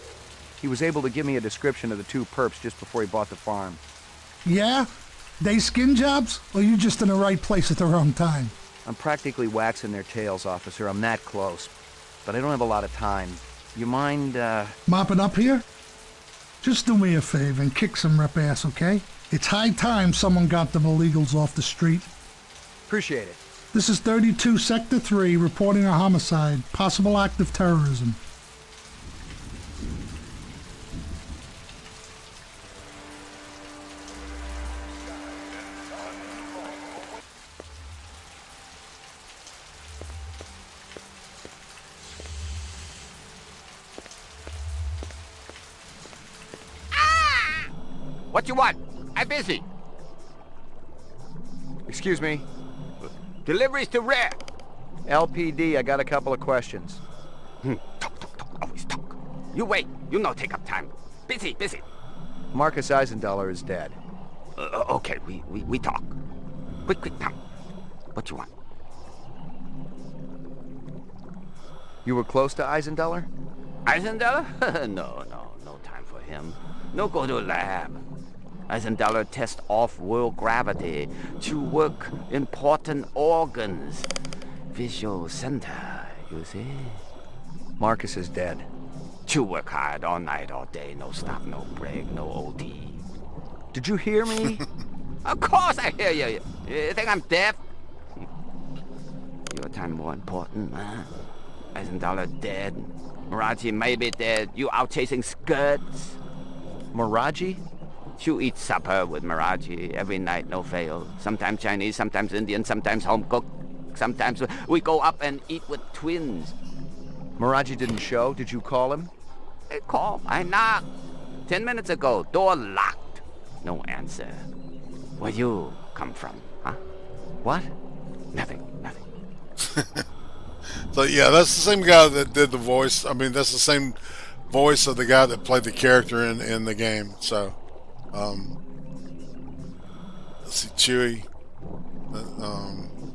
He was able to give me a description of the two perps just before he bought the farm. Yeah? They skin jobs? Or you just in the right place at the wrong time? I'm practically waxing their tails, officer. I'm that close. But I don't have a lot of time. You mind, Mopping up here? Just do me a favor and kick some rep ass, okay? It's high time someone got them illegals off the street. Appreciate it. This is 32 Sector 3 reporting a homicide, possible act of terrorism. What you want? I'm busy. Excuse me. Deliveries to where? LPD, I got a couple of questions. Talk, always talk. You wait, you no take up time. Busy. Marcus Eisendaler is dead. Okay, we talk. Quick, come. What you want? You were close to Eisendaler? Eisendaler? No time for him. No go to lab. Eisendaler test off-world gravity to work important organs. Visual center, you see? Marcus is dead. To work hard all night, all day, no stop, no break, no OT. Did you hear me? Of course I hear you. You think I'm deaf? Your time more important, huh? Eisendaler dead. Miraji may be dead. You out chasing skirts. Miraji? You eat supper with Miraji every night, no fail. Sometimes Chinese, sometimes Indian, sometimes home cooked. Sometimes we go up and eat with twins. Miraji didn't show. Did you call him? Call. I knocked. 10 minutes ago. Door locked. No answer. Where you come from, huh? What? Nothing. So yeah, that's the same guy that did the voice. I mean, that's the same voice of the guy that played the character in the game. So, let's see, Chewie.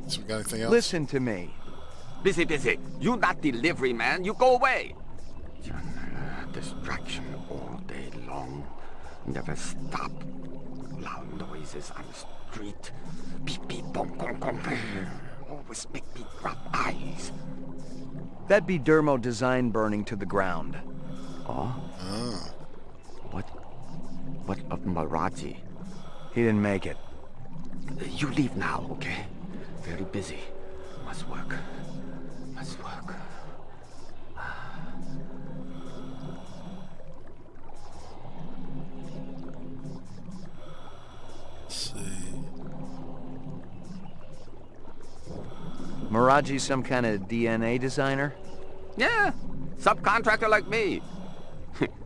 So we got anything else? Listen to me. Busy. You not delivery man. You go away. Distraction all day long. Never stop. Loud noises on the street. Beep, boom, boom. Always make me drop eyes. That'd be Dermo design burning to the ground. Oh? What of Miraji? He didn't make it. You leave now, okay? Very busy. Must work. Let's see. Miraji's some kind of DNA designer? Yeah, subcontractor like me.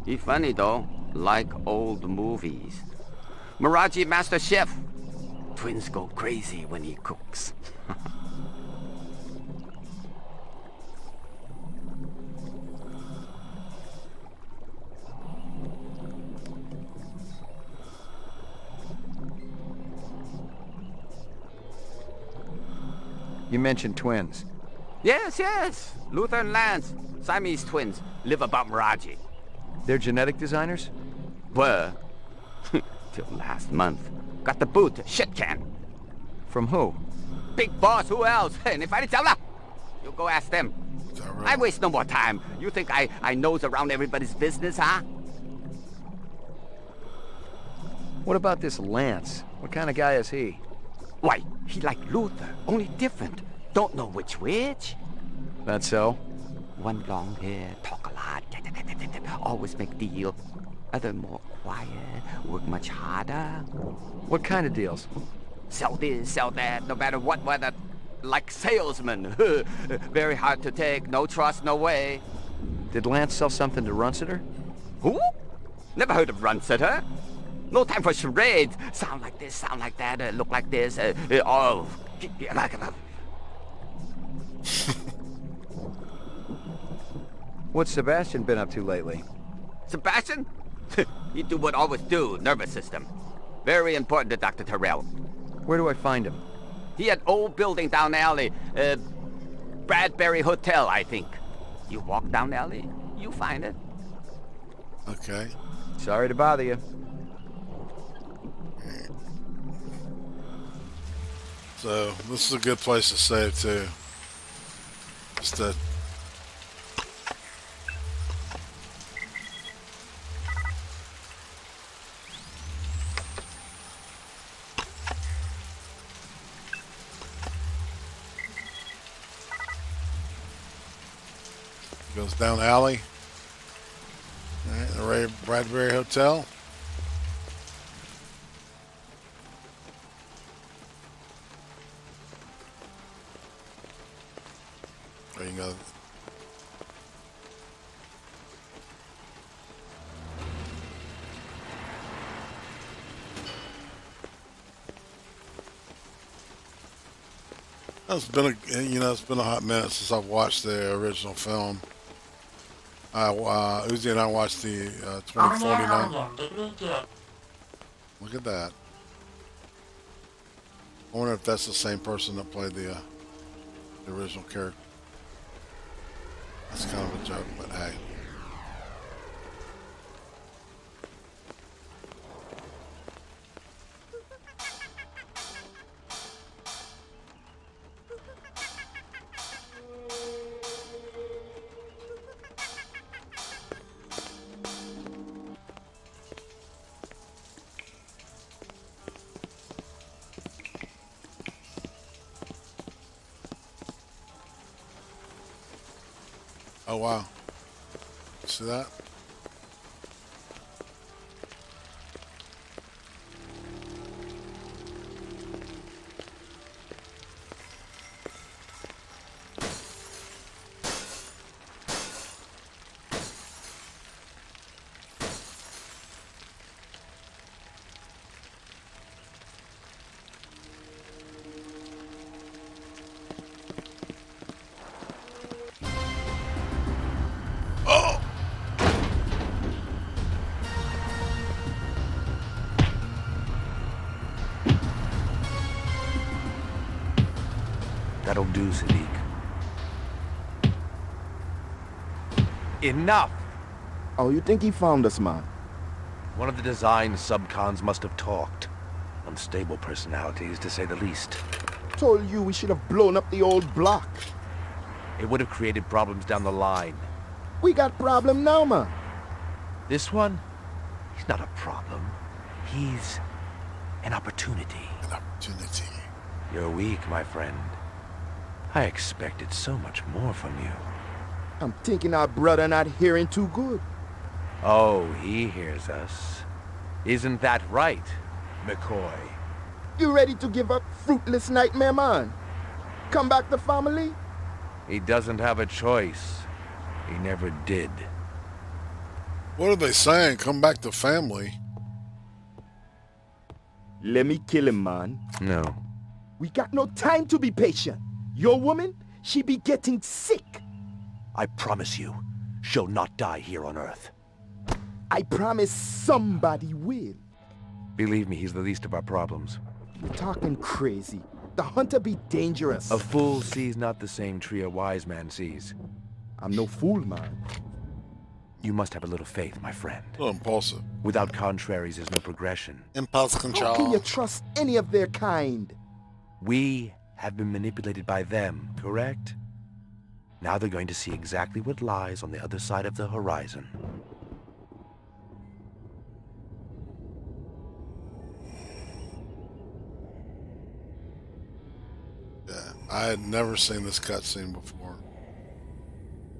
He funny though, like old movies. Miraji master chef. Twins go crazy when he cooks. You mentioned twins. Yes, yes. Luther and Lance, Siamese twins, live about Miraji. They're genetic designers? Were. Till last month. Got the boot, shit can. From who? Big boss, who else? And if I didn't tell her, you go ask them. I waste no more time. You think I nose around everybody's business, huh? What about this Lance? What kind of guy is he? Why, he like Luther, only different. Don't know which. That so? One long hair, talk a lot, always make deal. Other more quiet, work much harder. What kind of deals? Sell this, sell that, no matter what weather. Like salesman. Very hard to take, no trust, no way. Did Lance sell something to Runsiter? Who? Never heard of Runsiter. No time for charades. Sound like this, sound like that, look like this. What's Sebastian been up to lately? Sebastian? He do what always do, nervous system. Very important to Dr. Terrell. Where do I find him? He had old building down the alley. Bradbury Hotel, I think. You walk down the alley, you find it. Okay. Sorry to bother you. So, this is a good place to save, too. Just to... Goes down the alley. All right, the Bradbury Hotel. There you go. It's been it's been a hot minute since I've watched the original film. Uzi and I watched the 2049. Look at that. I wonder if that's the same person that played the original character. That's kind of a joke, but hey. Oh wow. See that? That'll do, Sadiq. Enough! Oh, you think he found us, man? One of the design subcons must have talked. Unstable personalities, to say the least. Told you we should have blown up the old block. It would have created problems down the line. We got problem now, man. This one? He's not a problem. He's an opportunity. An opportunity. You're weak, my friend. I expected so much more from you. I'm thinking our brother not hearing too good. Oh, he hears us. Isn't that right, McCoy? You ready to give up fruitless nightmare, man? Come back to family? He doesn't have a choice. He never did. What are they saying? Come back to family? Let me kill him, man. No. We got no time to be patient. Your woman, she be getting sick. I promise you, she'll not die here on Earth. I promise somebody will. Believe me, he's the least of our problems. You're talking crazy. The hunter be dangerous. A fool sees not the same tree a wise man sees. I'm no fool, man. You must have a little faith, my friend. A little impulsive. Without contraries, there's no progression. Impulse control. How can you trust any of their kind? We have been manipulated by them, correct? Now they're going to see exactly what lies on the other side of the horizon. Yeah, I had never seen this cutscene before.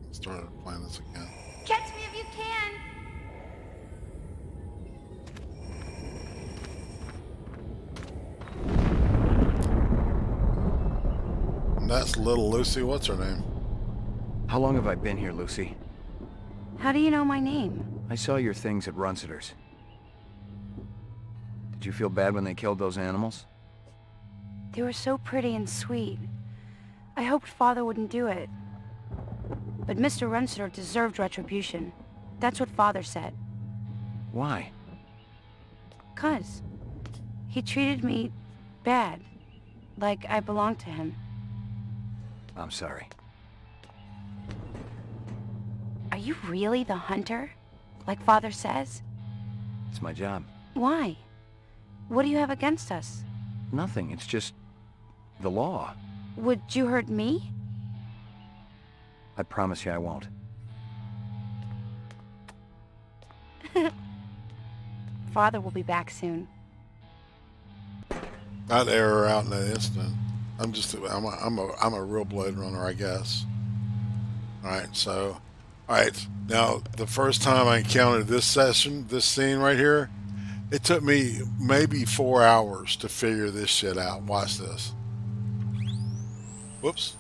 I started playing this again. Catch me if you can! And that's little Lucy, what's her name? How long have I been here, Lucy? How do you know my name? I saw your things at Runsiter's. Did you feel bad when they killed those animals? They were so pretty and sweet. I hoped Father wouldn't do it. But Mr. Runsiter deserved retribution. That's what Father said. Why? 'Cause he treated me bad. Like I belonged to him. I'm sorry. Are you really the hunter? Like Father says? It's my job. Why? What do you have against us? Nothing. It's just the law. Would you hurt me? I promise you I won't. Father will be back soon. I'd air her out in an instant. I'm a real Blade Runner, I guess. Alright, so alright, now the first time I encountered this scene right here, it took me maybe 4 hours to figure this shit out. Watch this. Whoops.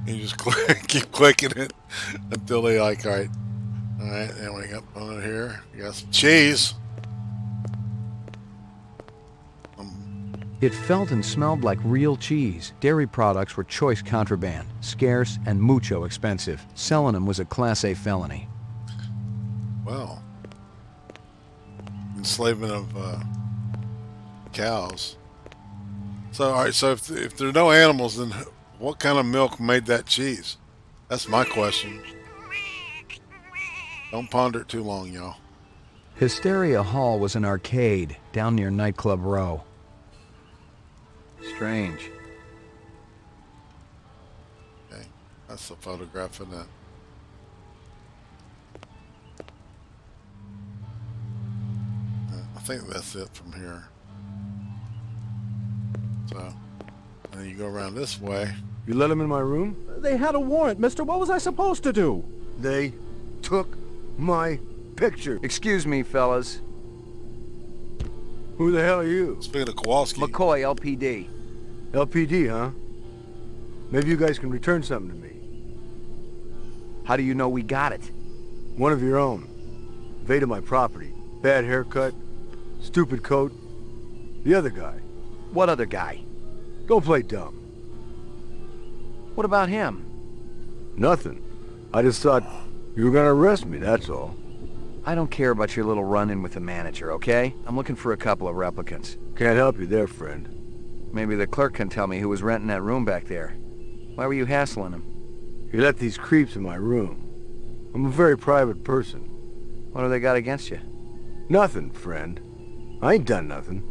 You just keep clicking it until they like, alright, and we got on it here. We got some cheese. It felt and smelled like real cheese. Dairy products were choice contraband, scarce and mucho expensive. Selling them was a Class A felony. Well, enslavement of cows. So, alright, so if there are no animals, then what kind of milk made that cheese? That's my question. Don't ponder it too long, y'all. Hysteria Hall was an arcade down near Nightclub Row. Strange. Okay, that's a photograph of that. I think that's it from here. So, and you go around this way. You let them in my room? They had a warrant, mister. What was I supposed to do? They took my picture. Excuse me, fellas. Who the hell are you? Speaking of Kowalski. McCoy, LPD. LPD, huh? Maybe you guys can return something to me. How do you know we got it? One of your own. Invaded my property. Bad haircut. Stupid coat. The other guy. What other guy? Don't play dumb. What about him? Nothing. I just thought you were gonna arrest me, that's all. I don't care about your little run-in with the manager, okay? I'm looking for a couple of replicants. Can't help you there, friend. Maybe the clerk can tell me who was renting that room back there. Why were you hassling him? You let these creeps in my room. I'm a very private person. What do they got against you? Nothing, friend. I ain't done nothing.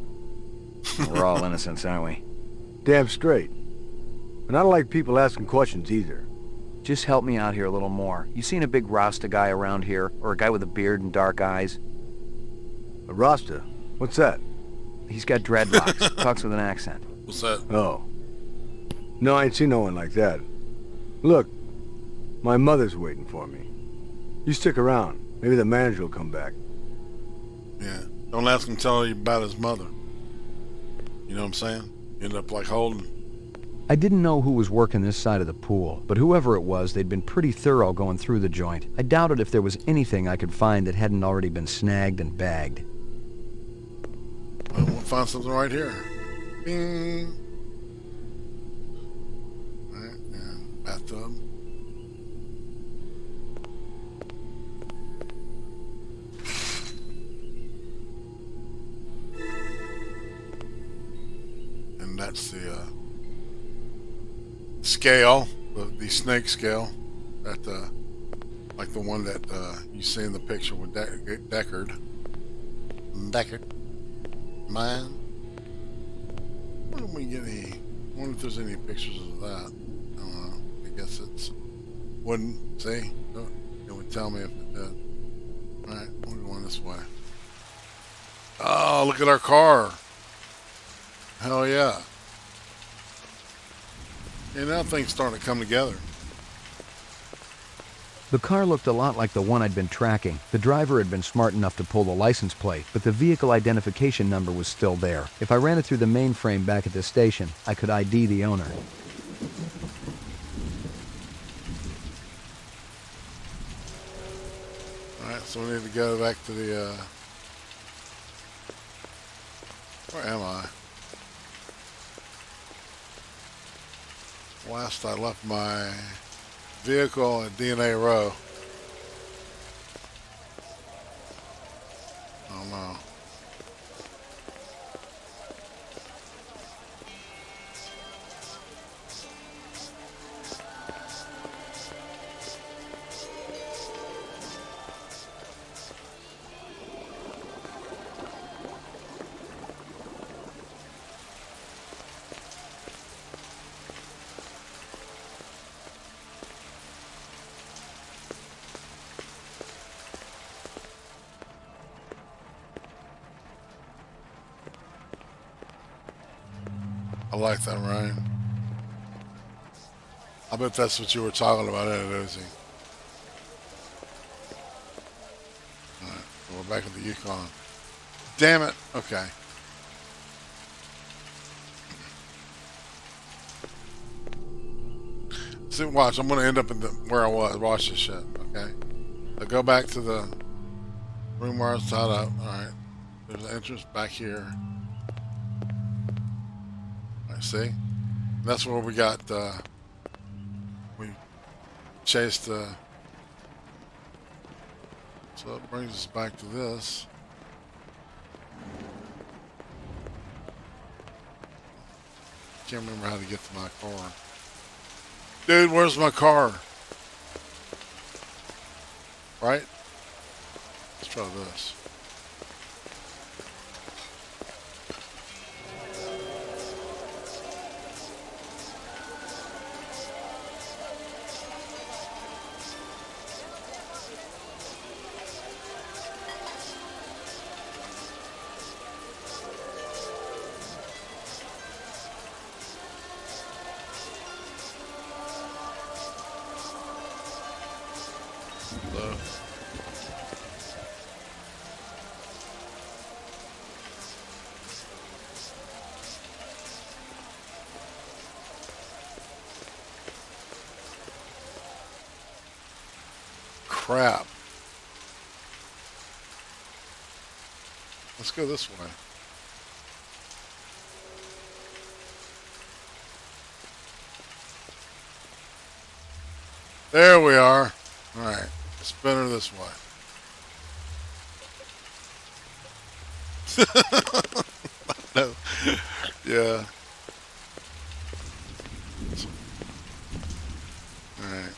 We're all innocents, aren't we? Damn straight. And I don't like people asking questions either. Just help me out here a little more. You seen a big Rasta guy around here? Or a guy with a beard and dark eyes? A Rasta? What's that? He's got dreadlocks. Talks with an accent. What's that? Oh. No, I ain't seen no one like that. Look, my mother's waiting for me. You stick around. Maybe the manager will come back. Yeah. Don't ask him to tell you about his mother. You know what I'm saying? You end up like holding I didn't know who was working this side of the pool, but whoever it was, they'd been pretty thorough going through the joint. I doubted if there was anything I could find that hadn't already been snagged and bagged. Well, we'll find something right here. Bing. Alright, and bathtub. And that's the scale, the snake scale, that like the one that you see in the picture with Deckard. Man, why don't we get any? I wonder if there's any pictures of that. I don't know. I guess it's wouldn't see. It would tell me if it did. All right, we're going this way. Oh, look at our car! Hell yeah! And now things starting to come together. The car looked a lot like the one I'd been tracking. The driver had been smart enough to pull the license plate, but the vehicle identification number was still there. If I ran it through the mainframe back at the station, I could ID the owner. Alright, so we need to go back to the, where am I? Last I left my vehicle at DNA Row. Oh no. I like that, Ryan. I bet that's what you were talking about, Odysee. Alright, so we're back at the Yukon. Damn it! Okay. See, watch, I'm gonna end up in where I was. Watch this shit, okay? I go back to the room where I was tied up. Alright. There's an entrance back here. See? That's where we got, we chased, so it brings us back to this. Can't remember how to get to my car. Dude, where's my car? Right? Let's try this. Crap. Let's go this way. There we are. All right. Spin her this way. No. Yeah. All right.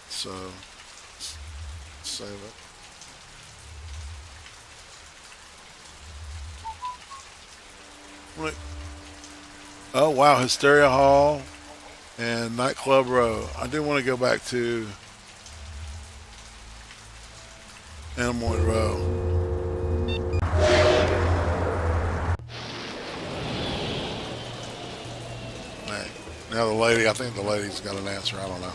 So, save it. Wait. Oh wow, Hysteria Hall and Nightclub Row. I do want to go back to Animal Row. Right. Now the lady, I think the lady's got an answer. I don't know.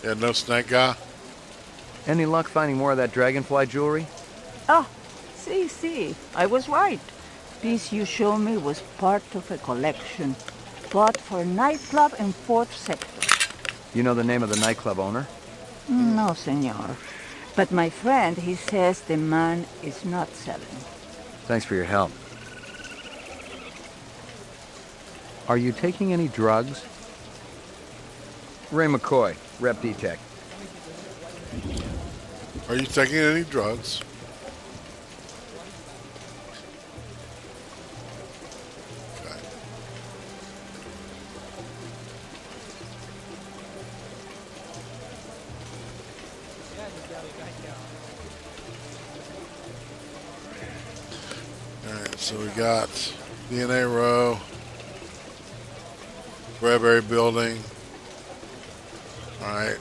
Yeah, no snake guy? Any luck finding more of that dragonfly jewelry? Ah, see, I was right. This you show me was part of a collection bought for a nightclub in 4th Sector. You know the name of the nightclub owner? No, senor. But my friend, he says the man is not selling. Thanks for your help. Are you taking any drugs? Ray McCoy, Rep Detect. Are you taking any drugs? Okay. Alright, so we got DNA row, Bradbury building. Alright.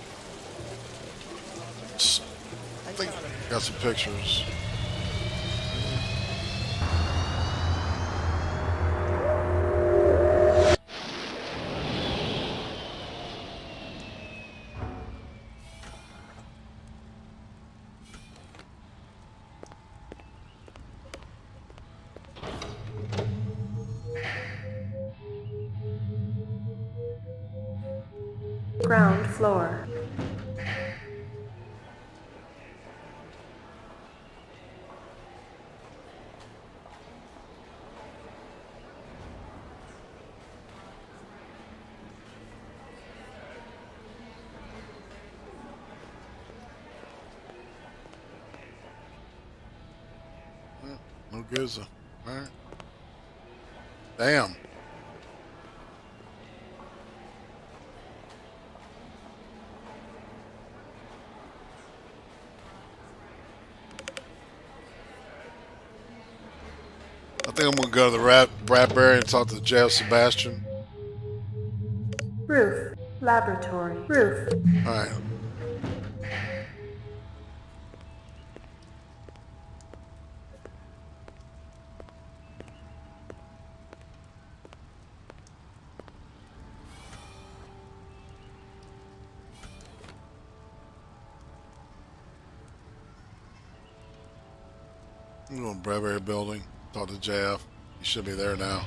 I think I got some pictures. Ground floor. No good. Alright. Damn. I think I'm gonna go to the Bradbury and talk to Jeff Sebastian. Roof. Laboratory. Roof. Alright. I'm going to Bradbury building. Talk to JF. He should be there now.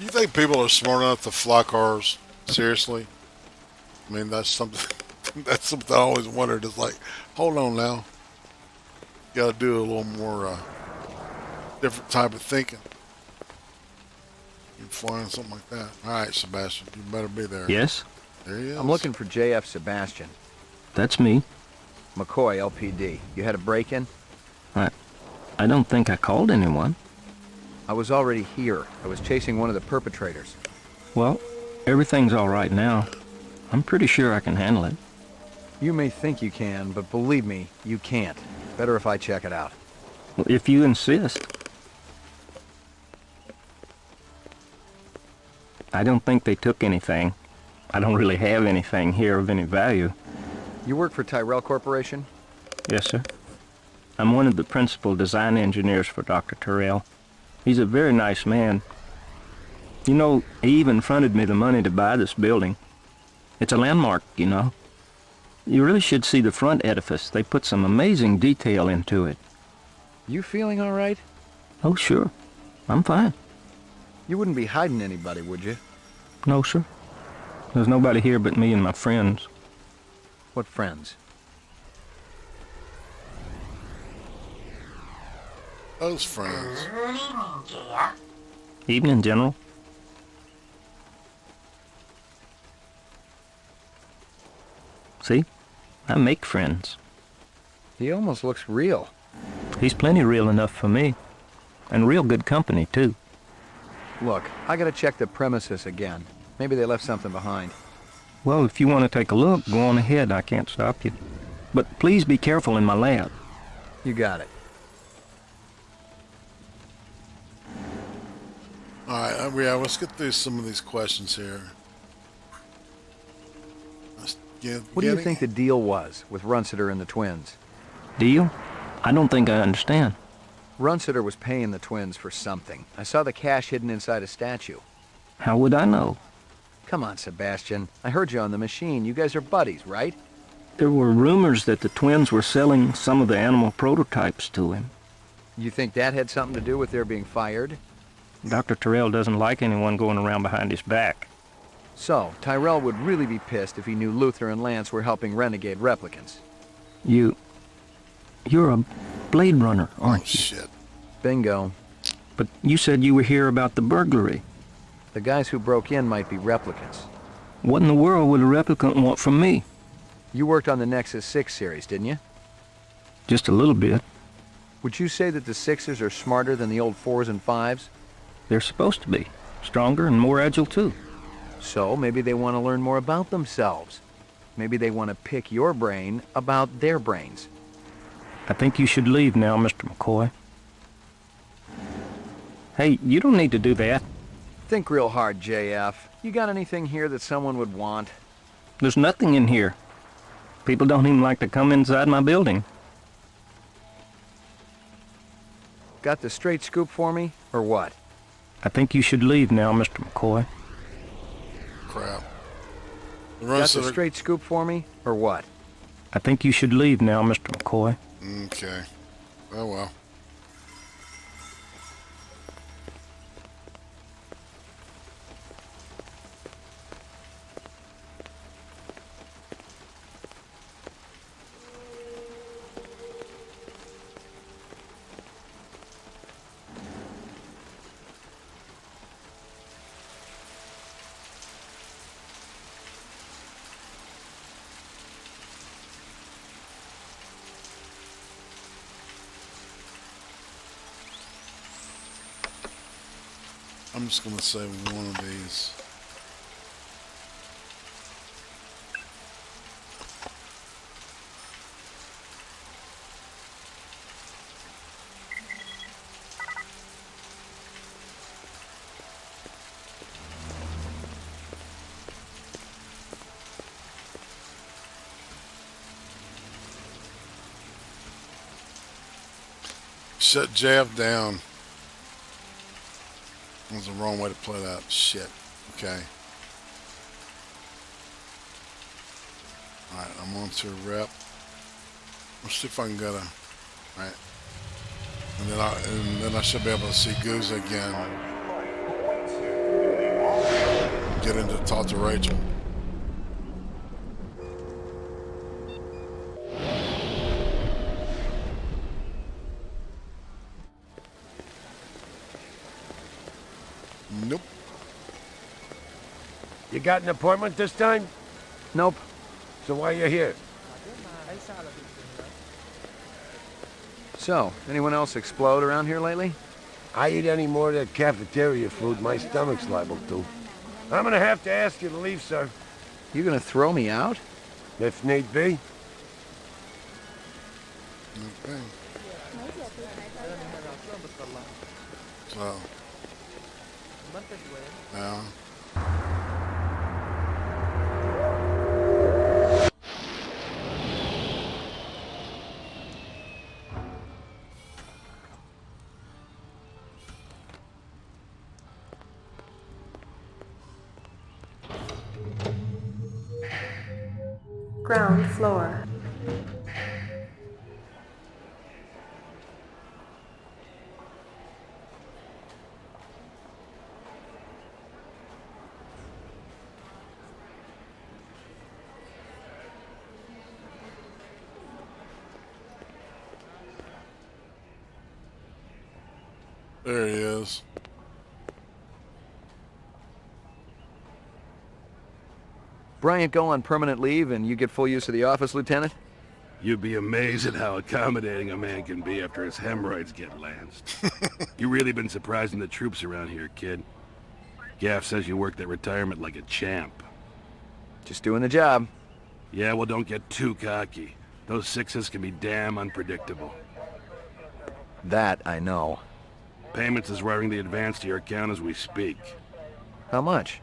You think people are smart enough to fly cars? Seriously? I mean, that's something. That's something I always wondered. It's like, hold on now. You got to do a little more different type of thinking. You flying something like that. All right, Sebastian, you better be there. Yes? There he is. I'm looking for JF Sebastian. That's me. McCoy, LPD. You had a break-in? I don't think I called anyone. I was already here. I was chasing one of the perpetrators. Well, everything's all right now. I'm pretty sure I can handle it. You may think you can, but believe me, you can't. Better if I check it out. Well, if you insist. I don't think they took anything. I don't really have anything here of any value. You work for Tyrell Corporation? Yes, sir. I'm one of the principal design engineers for Dr. Tyrell. He's a very nice man. You know, he even fronted me the money to buy this building. It's a landmark, you know. You really should see the front edifice. They put some amazing detail into it. You feeling all right? Oh, sure. I'm fine. You wouldn't be hiding anybody, would you? No, sir. There's nobody here but me and my friends. What friends? Those friends. Good evening, Gia. Evening, General. See? I make friends. He almost looks real. He's plenty real enough for me. And real good company, too. Look, I gotta check the premises again. Maybe they left something behind. Well, if you want to take a look, go on ahead. I can't stop you. But please be careful in my lab. You got it. Alright, yeah, let's get through some of these questions here. What do you think the deal was with Runsiter and the twins? Deal? I don't think I understand. Runsiter was paying the twins for something. I saw the cash hidden inside a statue. How would I know? Come on, Sebastian. I heard you on the machine. You guys are buddies, right? There were rumors that the twins were selling some of the animal prototypes to him. You think that had something to do with their being fired? Dr. Tyrell doesn't like anyone going around behind his back. So, Tyrell would really be pissed if he knew Luther and Lance were helping renegade replicants. You're a Blade Runner, aren't you? Shit. Bingo. But you said you were here about the burglary. The guys who broke in might be replicants. What in the world would a replicant want from me? You worked on the Nexus 6 series, didn't you? Just a little bit. Would you say that the 6s are smarter than the old 4s and 5s? They're supposed to be. Stronger and more agile, too. So, maybe they want to learn more about themselves. Maybe they want to pick your brain about their brains. I think you should leave now, Mr. McCoy. Hey, you don't need to do that. Think real hard, JF. You got anything here that someone would want? There's nothing in here. People don't even like to come inside my building. Got the straight scoop for me, or what? I think you should leave now, Mr. McCoy. Crap. Got the straight scoop for me, or what? I think you should leave now, Mr. McCoy. Okay. Oh well. I'm just gonna say one of these. Shut JF down. That was the wrong way to play that. Shit. Okay. Alright, I'm on to a rep. Let's see if I can get a... Alright. And then I should be able to see Goose again. Get in to talk to Rachel. Nope. You got an appointment this time? Nope. So why are you here? So, anyone else explode around here lately? I eat any more of that cafeteria food, my stomach's liable to. I'm gonna have to ask you to leave, sir. You gonna throw me out? If need be. Okay. So... Now... Ground floor. There he is. Bryant go on permanent leave and you get full use of the office, Lieutenant? You'd be amazed at how accommodating a man can be after his hemorrhoids get lanced. You really been surprising the troops around here, kid. Gaff says you worked at retirement like a champ. Just doing the job. Yeah, well, don't get too cocky. Those sixes can be damn unpredictable. That I know. Payments is wiring the advance to your account as we speak. How much?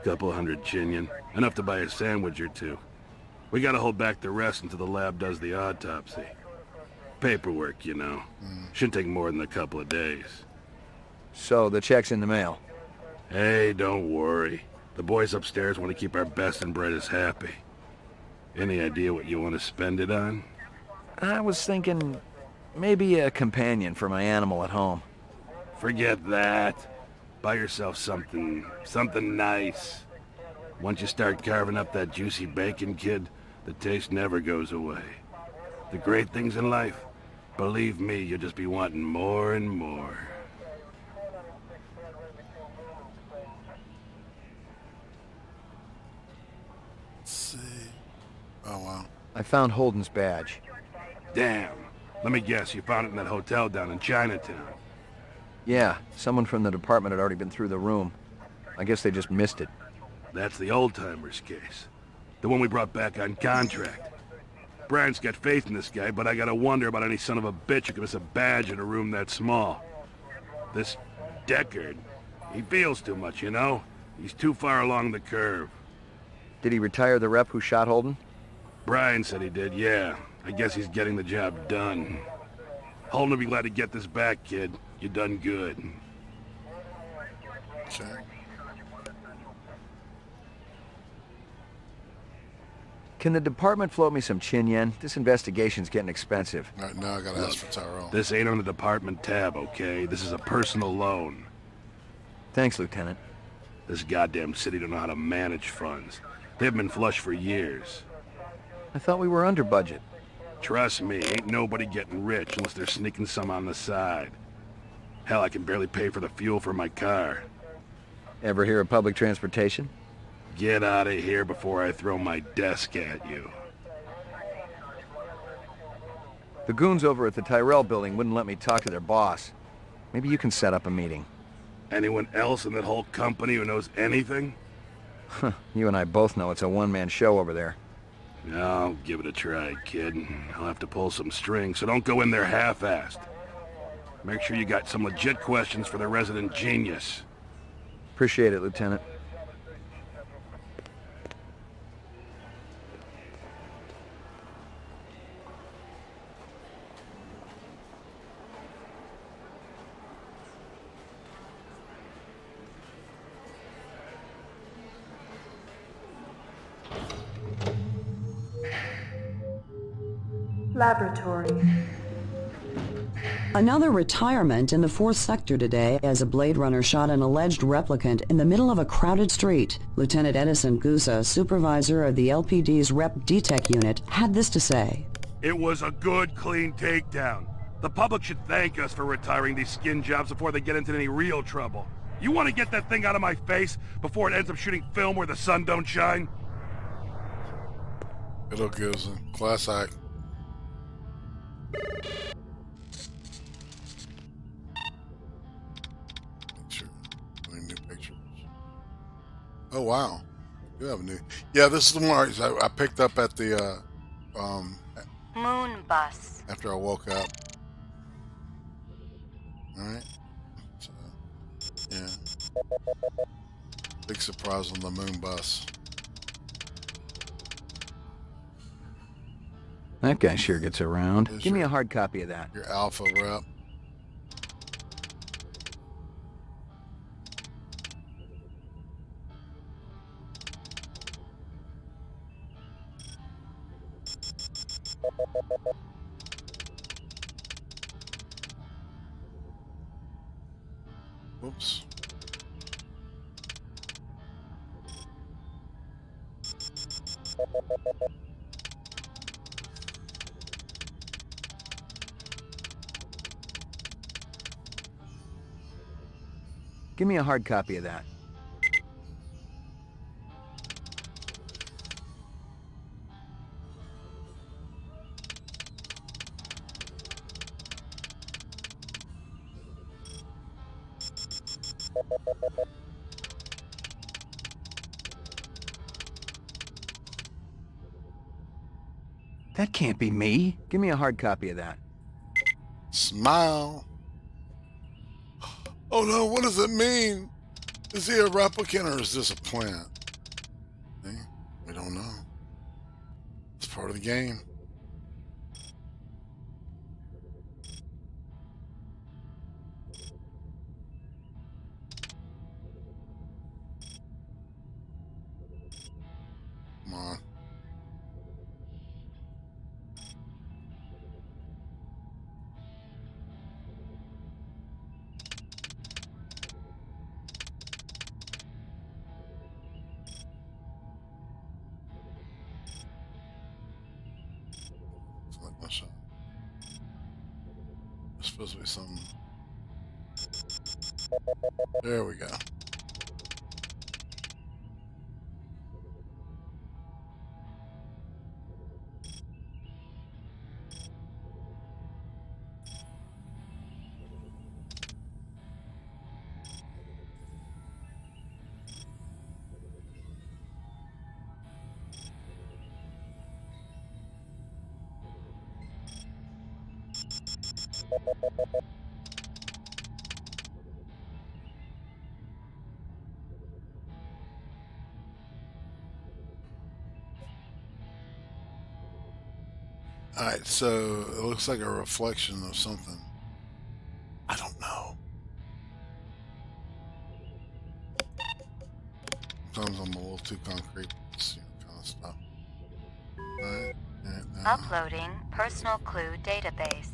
Couple $100 Chinian. Enough to buy a sandwich or two. We gotta hold back the rest until the lab does the autopsy. Paperwork, you know. Shouldn't take more than a couple of days. So the check's in the mail? Hey, don't worry. The boys upstairs want to keep our best and brightest happy. Any idea what you want to spend it on? I was thinking maybe a companion for my animal at home. Forget that. Buy yourself something nice. Once you start carving up that juicy bacon, kid, the taste never goes away. The great things in life, believe me, you'll just be wanting more and more. Let's see. Oh, wow. I found Holden's badge. Damn. Let me guess, you found it in that hotel down in Chinatown. Yeah, someone from the department had already been through the room. I guess they just missed it. That's the old-timers case. The one we brought back on contract. Brian's got faith in this guy, but I gotta wonder about any son of a bitch who can miss a badge in a room that small. This Deckard, he feels too much, you know? He's too far along the curve. Did he retire the rep who shot Holden? Brian said he did, yeah. I guess he's getting the job done. Holden will be glad to get this back, kid. You done good. Okay. Can the department float me some chin yen? This investigation's getting expensive. All right, now I gotta ask for Tyrell. This ain't on the department tab, okay? This is a personal loan. Thanks, Lieutenant. This goddamn city don't know how to manage funds. They've been flush for years. I thought we were under budget. Trust me, ain't nobody getting rich unless they're sneaking some on the side. Hell, I can barely pay for the fuel for my car. Ever hear of public transportation? Get out of here before I throw my desk at you. The goons over at the Tyrell building wouldn't let me talk to their boss. Maybe you can set up a meeting. Anyone else in that whole company who knows anything? You and I both know it's a one-man show over there. I'll give it a try, kid. I'll have to pull some strings, so don't go in there half-assed. Make sure you got some legit questions for the resident genius. Appreciate it, Lieutenant. Laboratory. Another retirement in the 4th sector today as a Blade Runner shot an alleged replicant in the middle of a crowded street. Lieutenant Edison Gusa, supervisor of the LPD's Rep DTEC unit, had this to say. It was a good, clean takedown. The public should thank us for retiring these skin jobs before they get into any real trouble. You want to get that thing out of my face before it ends up shooting film where the sun don't shine? It'll gives a class act. New pictures. Oh wow, you have a new. Yeah, this is the one I picked up at the Moon bus. after I woke up. All right. So, yeah. Big surprise on the moon bus. That guy sure gets around. Give me a hard copy of that. Your alpha rep. Whoops. Give me a hard copy of that. That can't be me. Give me a hard copy of that. Smile. Oh no, what does it mean? Is he a replicant or is this a plant? See? We don't know. It's part of the game. Come on. There's supposed to be something. There we go. Alright, so it looks like a reflection of something. I don't know. Sometimes I'm a little too concrete with this kind of stuff. Alright, Uploading personal clue database.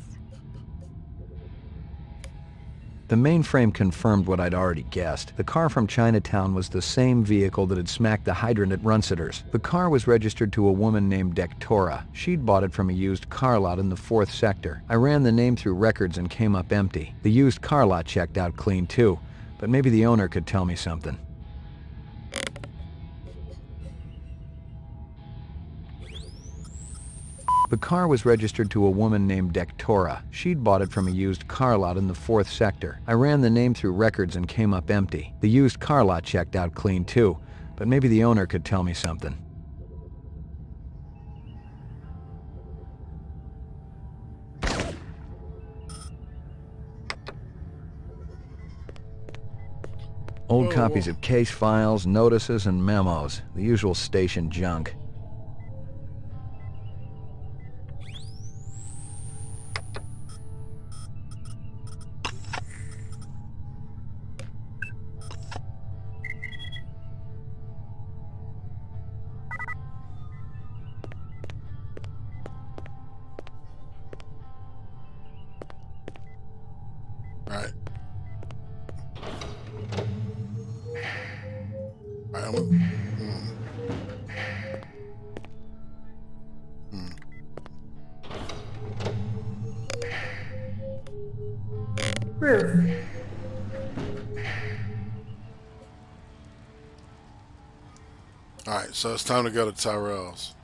The mainframe confirmed what I'd already guessed. The car from Chinatown was the same vehicle that had smacked the hydrant at Runsitter's. The car was registered to a woman named Dectora. She'd bought it from a used car lot in the 4th sector. I ran the name through records and came up empty. The used car lot checked out clean too, but maybe the owner could tell me something. The car was registered to a woman named Dectora. She'd bought it from a used car lot in the 4th sector. I ran the name through records and came up empty. The used car lot checked out clean too, but maybe the owner could tell me something. Old copies of case files, notices, and memos. The usual station junk. Right. Roof. Alright, so it's time to go to Tyrell's.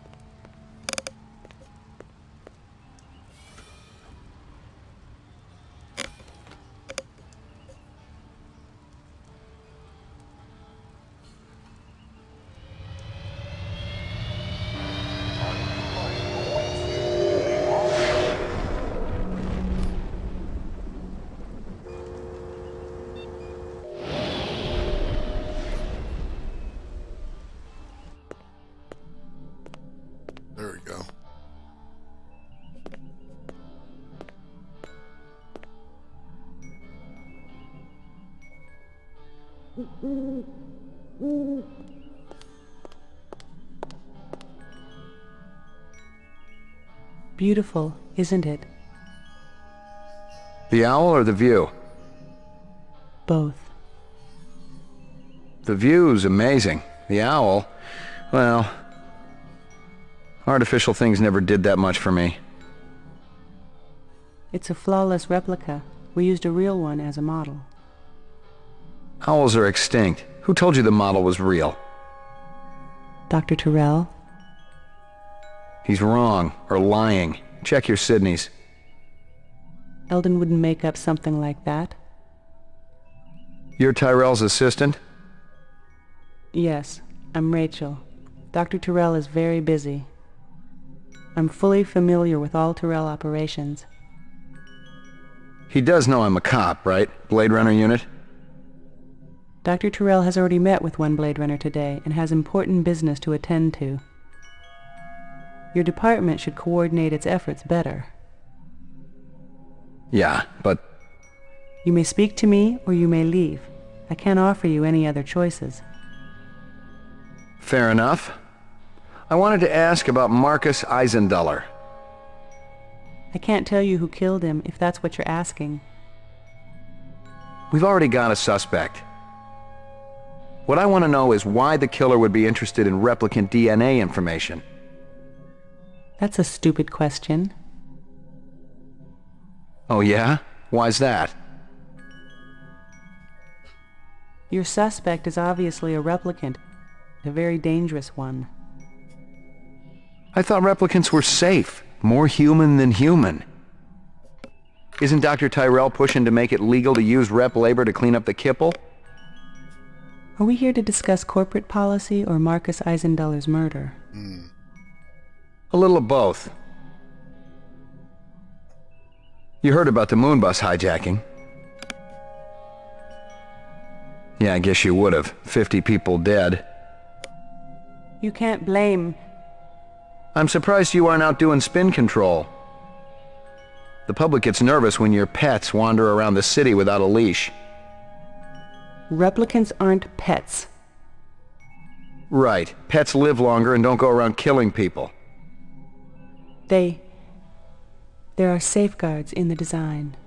There we go. Beautiful, isn't it? The owl or the view? Both. The view's amazing. The owl, well, artificial things never did that much for me. It's a flawless replica. We used a real one as a model. Owls are extinct. Who told you the model was real? Dr. Tyrell? He's wrong, or lying. Check your Sydneys. Eldon wouldn't make up something like that. You're Tyrell's assistant? Yes, I'm Rachel. Dr. Tyrell is very busy. I'm fully familiar with all Tyrell operations. He does know I'm a cop, right? Blade Runner unit? Dr. Tyrell has already met with one Blade Runner today and has important business to attend to. Your department should coordinate its efforts better. Yeah, but... You may speak to me or you may leave. I can't offer you any other choices. Fair enough. I wanted to ask about Marcus Eisendaler. I can't tell you who killed him if that's what you're asking. We've already got a suspect. What I want to know is why the killer would be interested in replicant DNA information. That's a stupid question. Oh yeah? Why's that? Your suspect is obviously a replicant, a very dangerous one. I thought replicants were safe, more human than human. Isn't Dr. Tyrell pushing to make it legal to use rep labor to clean up the kipple? Are we here to discuss corporate policy or Marcus Eisendaler's murder? A little of both. You heard about the moon bus hijacking. Yeah, I guess you would have. 50 people dead. You can't blame... I'm surprised you aren't out doing spin control. The public gets nervous when your pets wander around the city without a leash. Replicants aren't pets. Right. Pets live longer and don't go around killing people. There are safeguards in the design.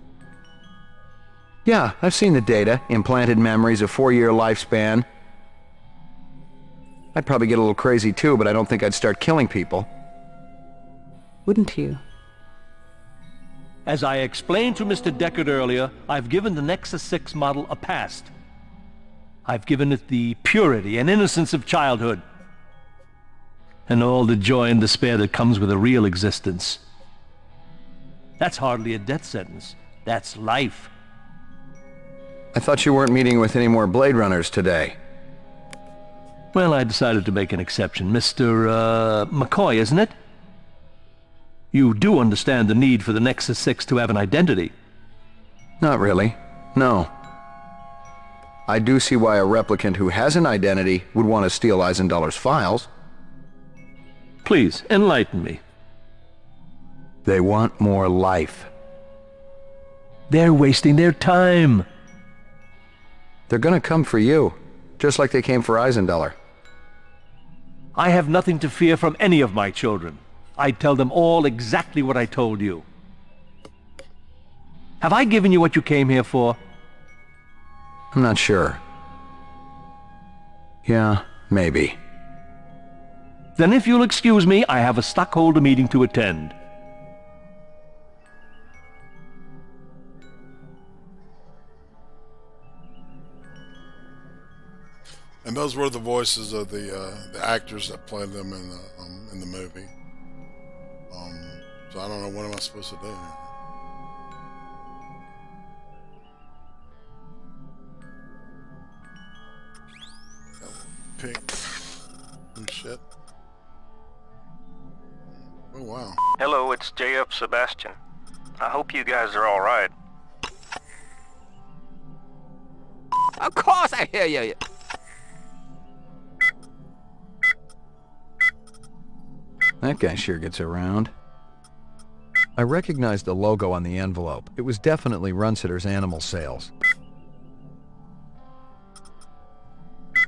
Yeah, I've seen the data. Implanted memories, a 4-year lifespan. I'd probably get a little crazy too, but I don't think I'd start killing people. Wouldn't you? As I explained to Mr. Deckard earlier, I've given the Nexus 6 model a past. I've given it the purity and innocence of childhood. And all the joy and despair that comes with a real existence. That's hardly a death sentence. That's life. I thought you weren't meeting with any more Blade Runners today. Well, I decided to make an exception. Mr. McCoy, isn't it? You do understand the need for the Nexus 6 to have an identity. Not really. No. I do see why a replicant who has an identity would want to steal Eisendaler's files. Please, enlighten me. They want more life. They're wasting their time. They're gonna come for you, just like they came for Eisendaler. I have nothing to fear from any of my children. I tell them all exactly what I told you. Have I given you what you came here for? I'm not sure. Yeah, maybe. Then if you'll excuse me, I have a stockholder meeting to attend. And those were the voices of the actors that played them in the movie. So I don't know, what am I supposed to do? Pick and shit. Oh wow. Hello, it's J.F. Sebastian. I hope you guys are all right. Of course I hear you. That guy sure gets around. I recognized the logo on the envelope. It was definitely Runsitter's animal sales.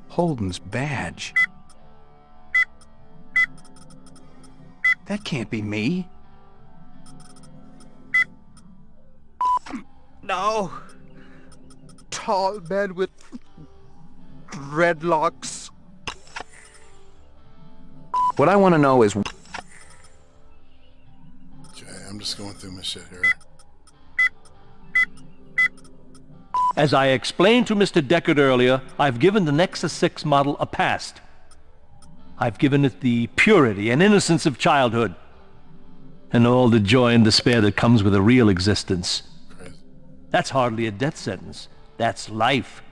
Holden's badge. That can't be me. No. Tall man with dreadlocks. What I want to know is... I'm just going through my shit here. As I explained to Mr. Deckard earlier, I've given the Nexus 6 model a past. I've given it the purity and innocence of childhood. And all the joy and despair that comes with a real existence. That's hardly a death sentence. That's life.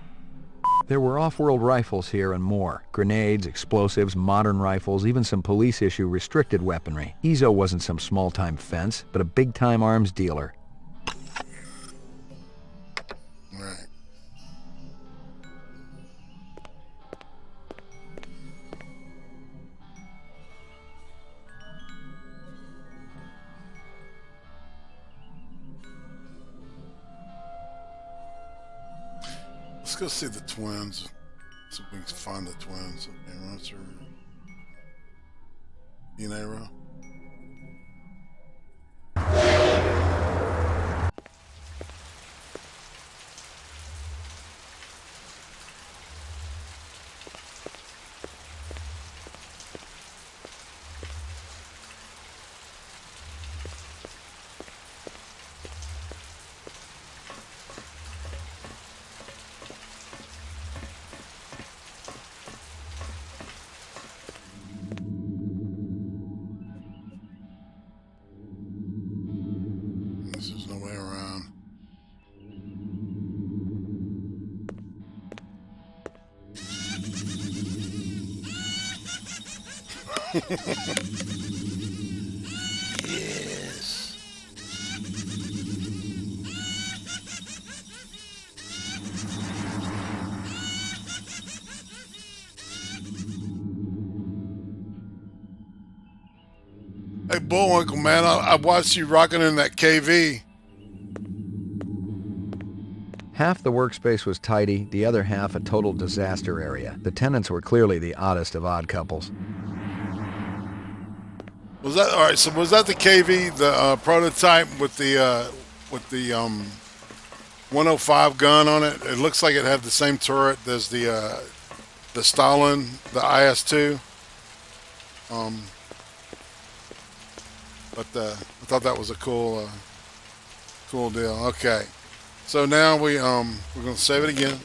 There were off-world rifles here and more. Grenades, explosives, modern rifles, even some police-issue restricted weaponry. Ezo wasn't some small-time fence, but a big-time arms dealer. Right. Let's go see the twins. See if we can find the twins. Okay, what's her DNA. There's no way around. Yes. Hey, Bullwinkle, man, I watched you rocking in that KV. Half the workspace was tidy, the other half a total disaster area. The tenants were clearly the oddest of odd couples. Was that all right? So was that the KV, the prototype with the 105 gun on it? It looks like it had the same turret as the Stalin, the IS-2. But I thought that was a cool deal. Okay, so now we're gonna save it again.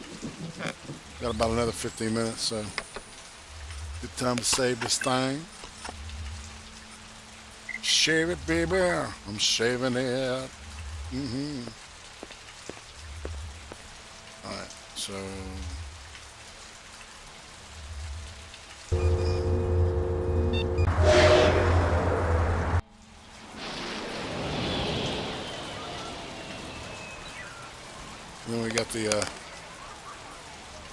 Got about another 15 minutes, so good time to save this thing. Shave it, baby. I'm shaving it. All right, so. Then we got the,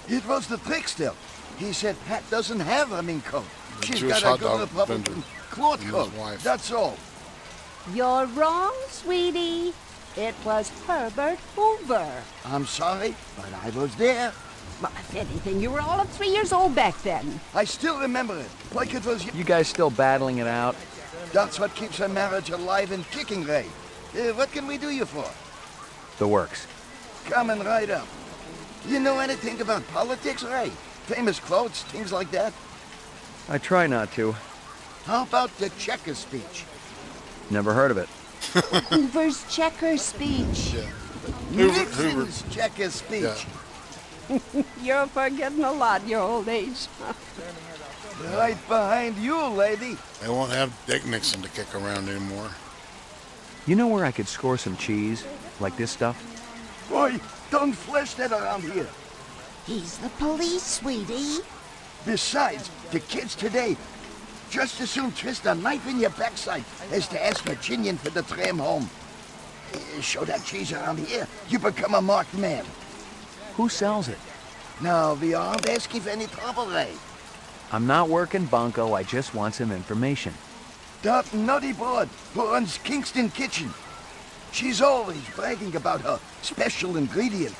It was the trickster. He said Pat doesn't have a mink coat. She's Jewish got a hot dog good Republican vendor cloth and his coat. wife. That's all. You're wrong, sweetie. It was Herbert Hoover. I'm sorry, but I was there. Well, if anything, you were all of 3 years old back then. I still remember it, like it was... You guys still battling it out? That's what keeps a marriage alive and kicking, Ray. What can we do you for? The works. Coming right up. You know anything about politics, Ray? Famous quotes, things like that? I try not to. How about the checker speech? Never heard of it. Hoover's checker speech. Nixon's checker speech. Yeah. You're forgetting a lot your old age. Right behind you, lady. They won't have Dick Nixon to kick around anymore. You know where I could score some cheese? Like this stuff? Boy, don't flash that around here. He's the police, sweetie. Besides, the kids today just as soon twist a knife in your backside as to ask Virginian for the tram home. Show that cheese around here, you become a marked man. Who sells it? No, we aren't asking for any trouble, Ray. I'm not working bunco, I just want some information. That nutty broad who runs Kingston Kitchen. She's always bragging about her special ingredient.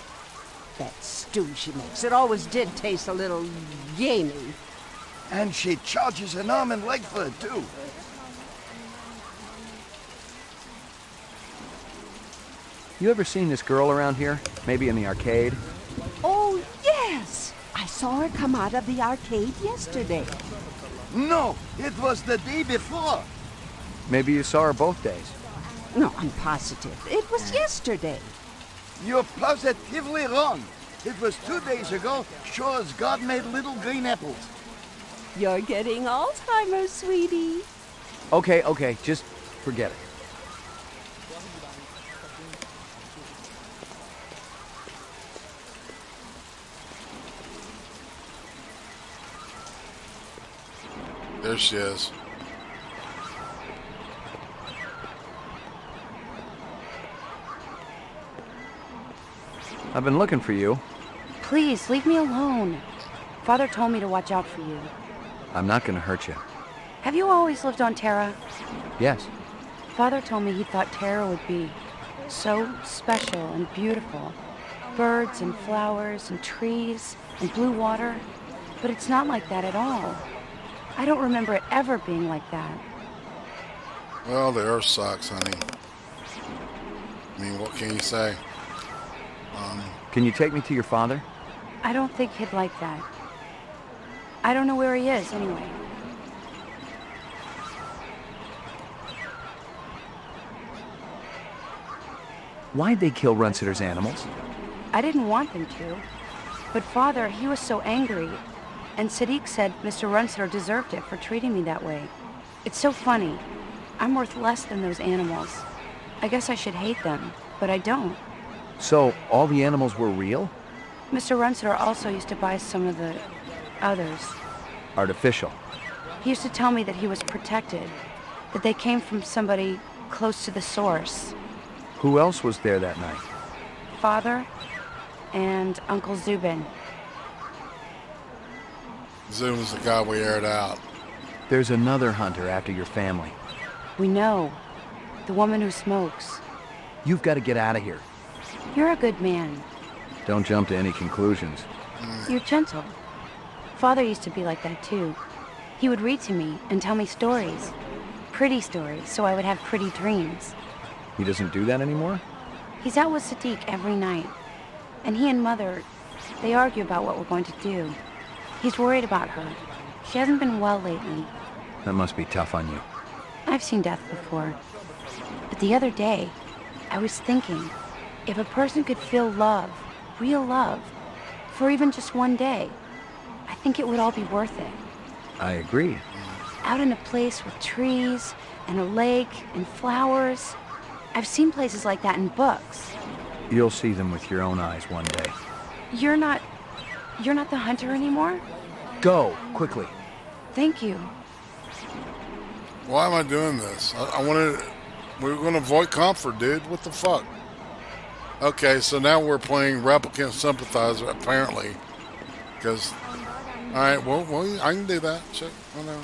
That stew she makes, it always did taste a little gamey. And she charges an arm and leg for it, too. You ever seen this girl around here? Maybe in the arcade? Oh, yes! I saw her come out of the arcade yesterday. No, it was the day before. Maybe you saw her both days. No, I'm positive. It was yesterday. You're positively wrong. It was 2 days ago, sure as God made little green apples. You're getting Alzheimer's, sweetie. Okay, just forget it. There she is. I've been looking for you. Please, leave me alone. Father told me to watch out for you. I'm not gonna hurt you. Have you always lived on Terra? Yes. Father told me he thought Terra would be so special and beautiful. Birds and flowers and trees and blue water. But it's not like that at all. I don't remember it ever being like that. Well, the earth sucks, honey. I mean, what can you say? Can you take me to your father? I don't think he'd like that. I don't know where he is, anyway. Why'd they kill Runsitter's animals? I didn't want them to. But Father, he was so angry. And Sadiq said Mr. Runsitter deserved it for treating me that way. It's so funny. I'm worth less than those animals. I guess I should hate them, but I don't. So, all the animals were real? Mr. Runsitter also used to buy some of the others. Artificial. He used to tell me that he was protected, that they came from somebody close to the source. Who else was there that night? Father and Uncle Zubin. Zubin's the guy we aired out. There's another hunter after your family. We know. The woman who smokes. You've got to get out of here. You're a good man. Don't jump to any conclusions. You're gentle. Father used to be like that too. He would read to me and tell me stories. Pretty stories, so I would have pretty dreams. He doesn't do that anymore? He's out with Sadiq every night. And he and Mother, they argue about what we're going to do. He's worried about her. She hasn't been well lately. That must be tough on you. I've seen death before. But the other day, I was thinking, if a person could feel love, real love, for even just one day, I think it would all be worth it. I agree. Out in a place with trees and a lake and flowers. I've seen places like that in books. You'll see them with your own eyes one day. You're not the hunter anymore? Go, quickly. Thank you. Why am I doing this? I wanted... We're going to avoid comfort, dude. What the fuck? Okay, so now we're playing Replicant Sympathizer, apparently. Because... Alright, well, I can do that. Check. Hold on.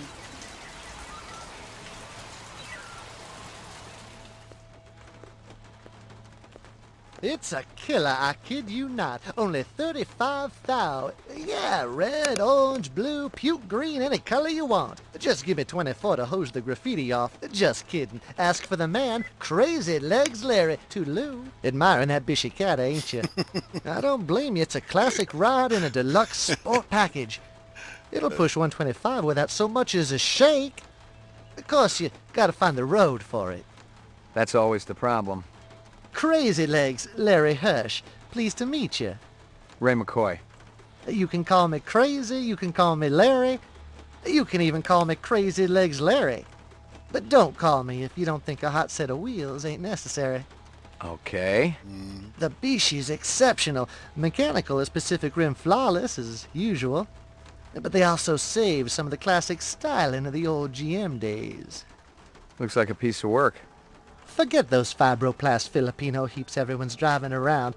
It's a killer, I kid you not. Only 35,000. Yeah, red, orange, blue, puke green, any color you want. Just give me 24 to hose the graffiti off. Just kidding. Ask for the man, Crazy Legs Larry. Toodaloo. Admiring that bishy cat, ain't you? I don't blame you. It's a classic ride in a deluxe sport package. It'll push 125 without so much as a shake. Of course, you gotta find the road for it. That's always the problem. Crazy Legs, Larry Hirsch. Pleased to meet you. Ray McCoy. You can call me Crazy, you can call me Larry. You can even call me Crazy Legs Larry. But don't call me if you don't think a hot set of wheels ain't necessary. Okay. The Bishi's exceptional. Mechanical is Pacific Rim flawless, as usual. But they also save some of the classic styling of the old GM days. Looks like a piece of work. Forget those fibroplast Filipino heaps everyone's driving around.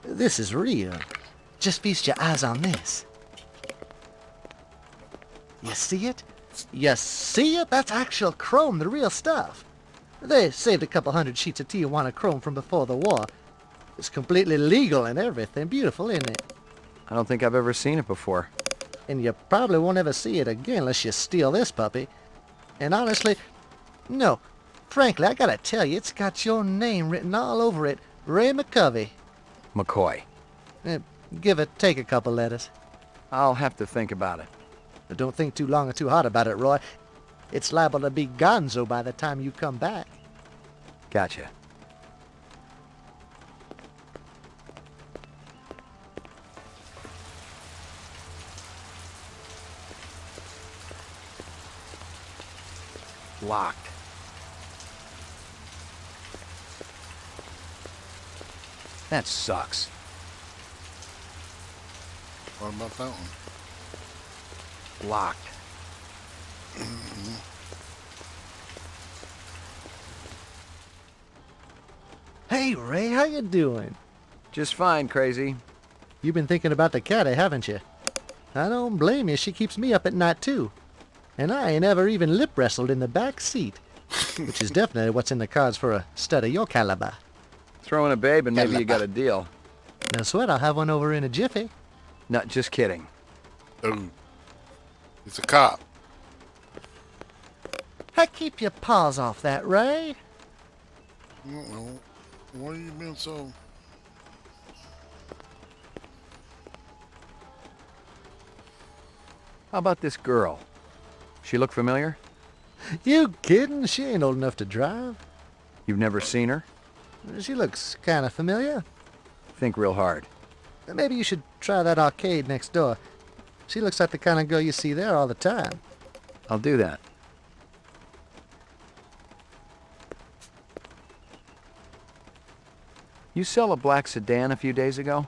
This is real. Just feast your eyes on this. You see it? You see it? That's actual chrome, the real stuff. They saved a couple hundred sheets of Tijuana chrome from before the war. It's completely legal and everything. Beautiful, isn't it? I don't think I've ever seen it before. And you probably won't ever see it again unless you steal this puppy. And honestly, no. Frankly, I gotta tell you, it's got your name written all over it. Ray McCovey. McCoy. Give it, take a couple letters. I'll have to think about it. But don't think too long or too hard about it, Roy. It's liable to be gonzo by the time you come back. Gotcha. Locked. That sucks. What about that one? Locked. Hey, Ray, how you doing? Just fine, Crazy. You've been thinking about the cat, haven't you? I don't blame you. She keeps me up at night, too. And I ain't ever even lip wrestled in the back seat, which is definitely what's in the cards for a stud of your caliber. Throw in a babe and maybe you got a deal. No sweat, I'll have one over in a jiffy. Not just kidding. Oh, it's a cop. Hey, keep your paws off that, Ray. I don't know. Why are you being so... How about this girl? She look familiar? You kidding? She ain't old enough to drive. You've never seen her? She looks kind of familiar. Think real hard. Maybe you should try that arcade next door. She looks like the kind of girl you see there all the time. I'll do that. You sell a black sedan a few days ago?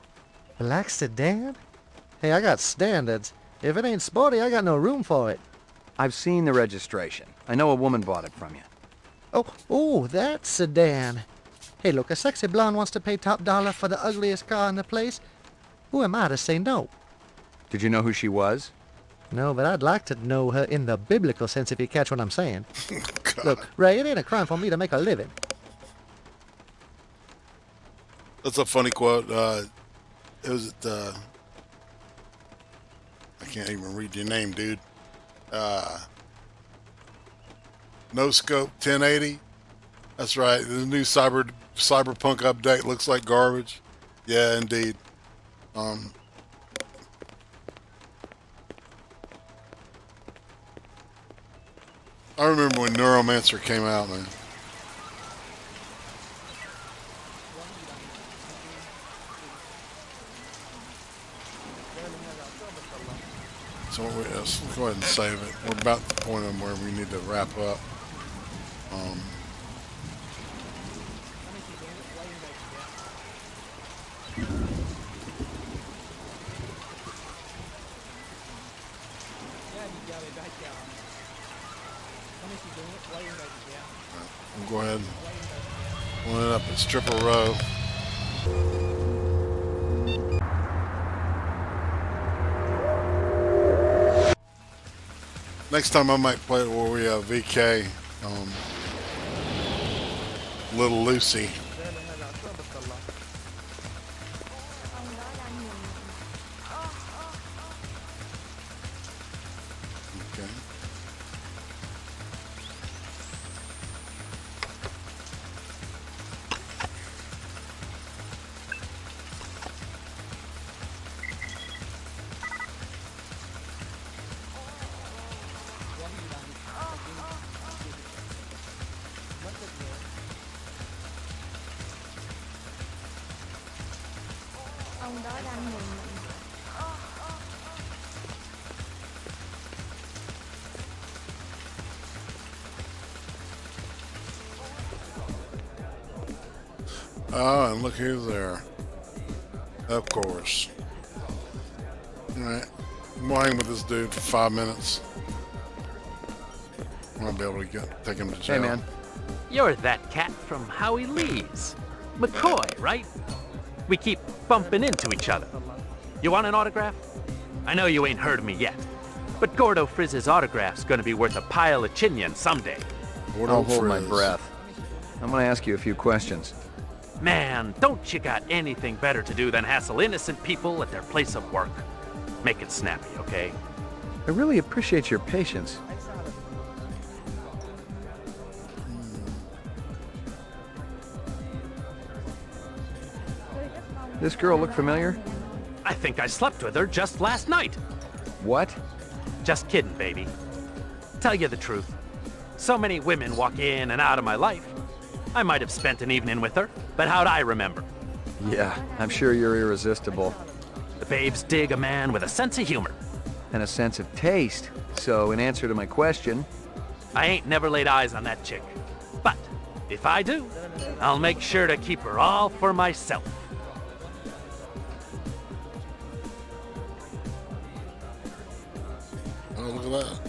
Black sedan? Hey, I got standards. If it ain't sporty, I got no room for it. I've seen the registration. I know a woman bought it from you. Oh, that sedan. Hey, look, a sexy blonde wants to pay top dollar for the ugliest car in the place. Who am I to say no? Did you know who she was? No, but I'd like to know her in the biblical sense, if you catch what I'm saying. Look, Ray, it ain't a crime for me to make a living. That's a funny quote. It was at, I can't even read your name, dude. No Scope 1080. That's right. The new cyberpunk update looks like garbage. Yeah, indeed. I remember when Neuromancer came out, man. So let's go ahead and save it. We're about at the point of where we need to wrap up. We'll go ahead and line it up at Stripper Row. Next time I might play it where we have VK, Little Lucy. Okay. Ông đó đang mừng mình. Ah, and look who's there. Of course. Alright. I'm gonna hang with this dude for 5 minutes. I won't be able to take him to jail. Hey, man. You're that cat from Howie Lee's. McCoy, right? We keep bumping into each other. You want an autograph? I know you ain't heard of me yet, but Gordo Frizz's autograph's gonna be worth a pile of chinion someday. I'll hold my breath. I'm gonna ask you a few questions. Man, don't you got anything better to do than hassle innocent people at their place of work? Make it snappy, okay? I really appreciate your patience. This girl look familiar? I think I slept with her just last night. What? Just kidding, baby. Tell you the truth. So many women walk in and out of my life. I might have spent an evening with her, but how'd I remember? Yeah, I'm sure you're irresistible. The babes dig a man with a sense of humor. And a sense of taste. So, in answer to my question... I ain't never laid eyes on that chick. But, if I do, I'll make sure to keep her all for myself. Oh, look at that.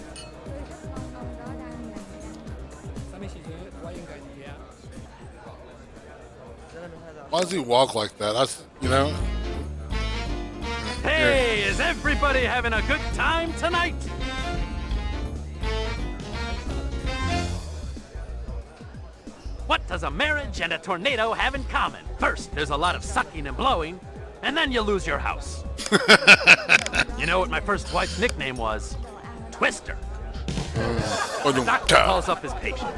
Why does he walk like that? That's, you know. Hey, is everybody having a good time tonight? What does a marriage and a tornado have in common? First, there's a lot of sucking and blowing, and then you lose your house. You know what my first wife's nickname was? Twister. The doctor calls up his patient.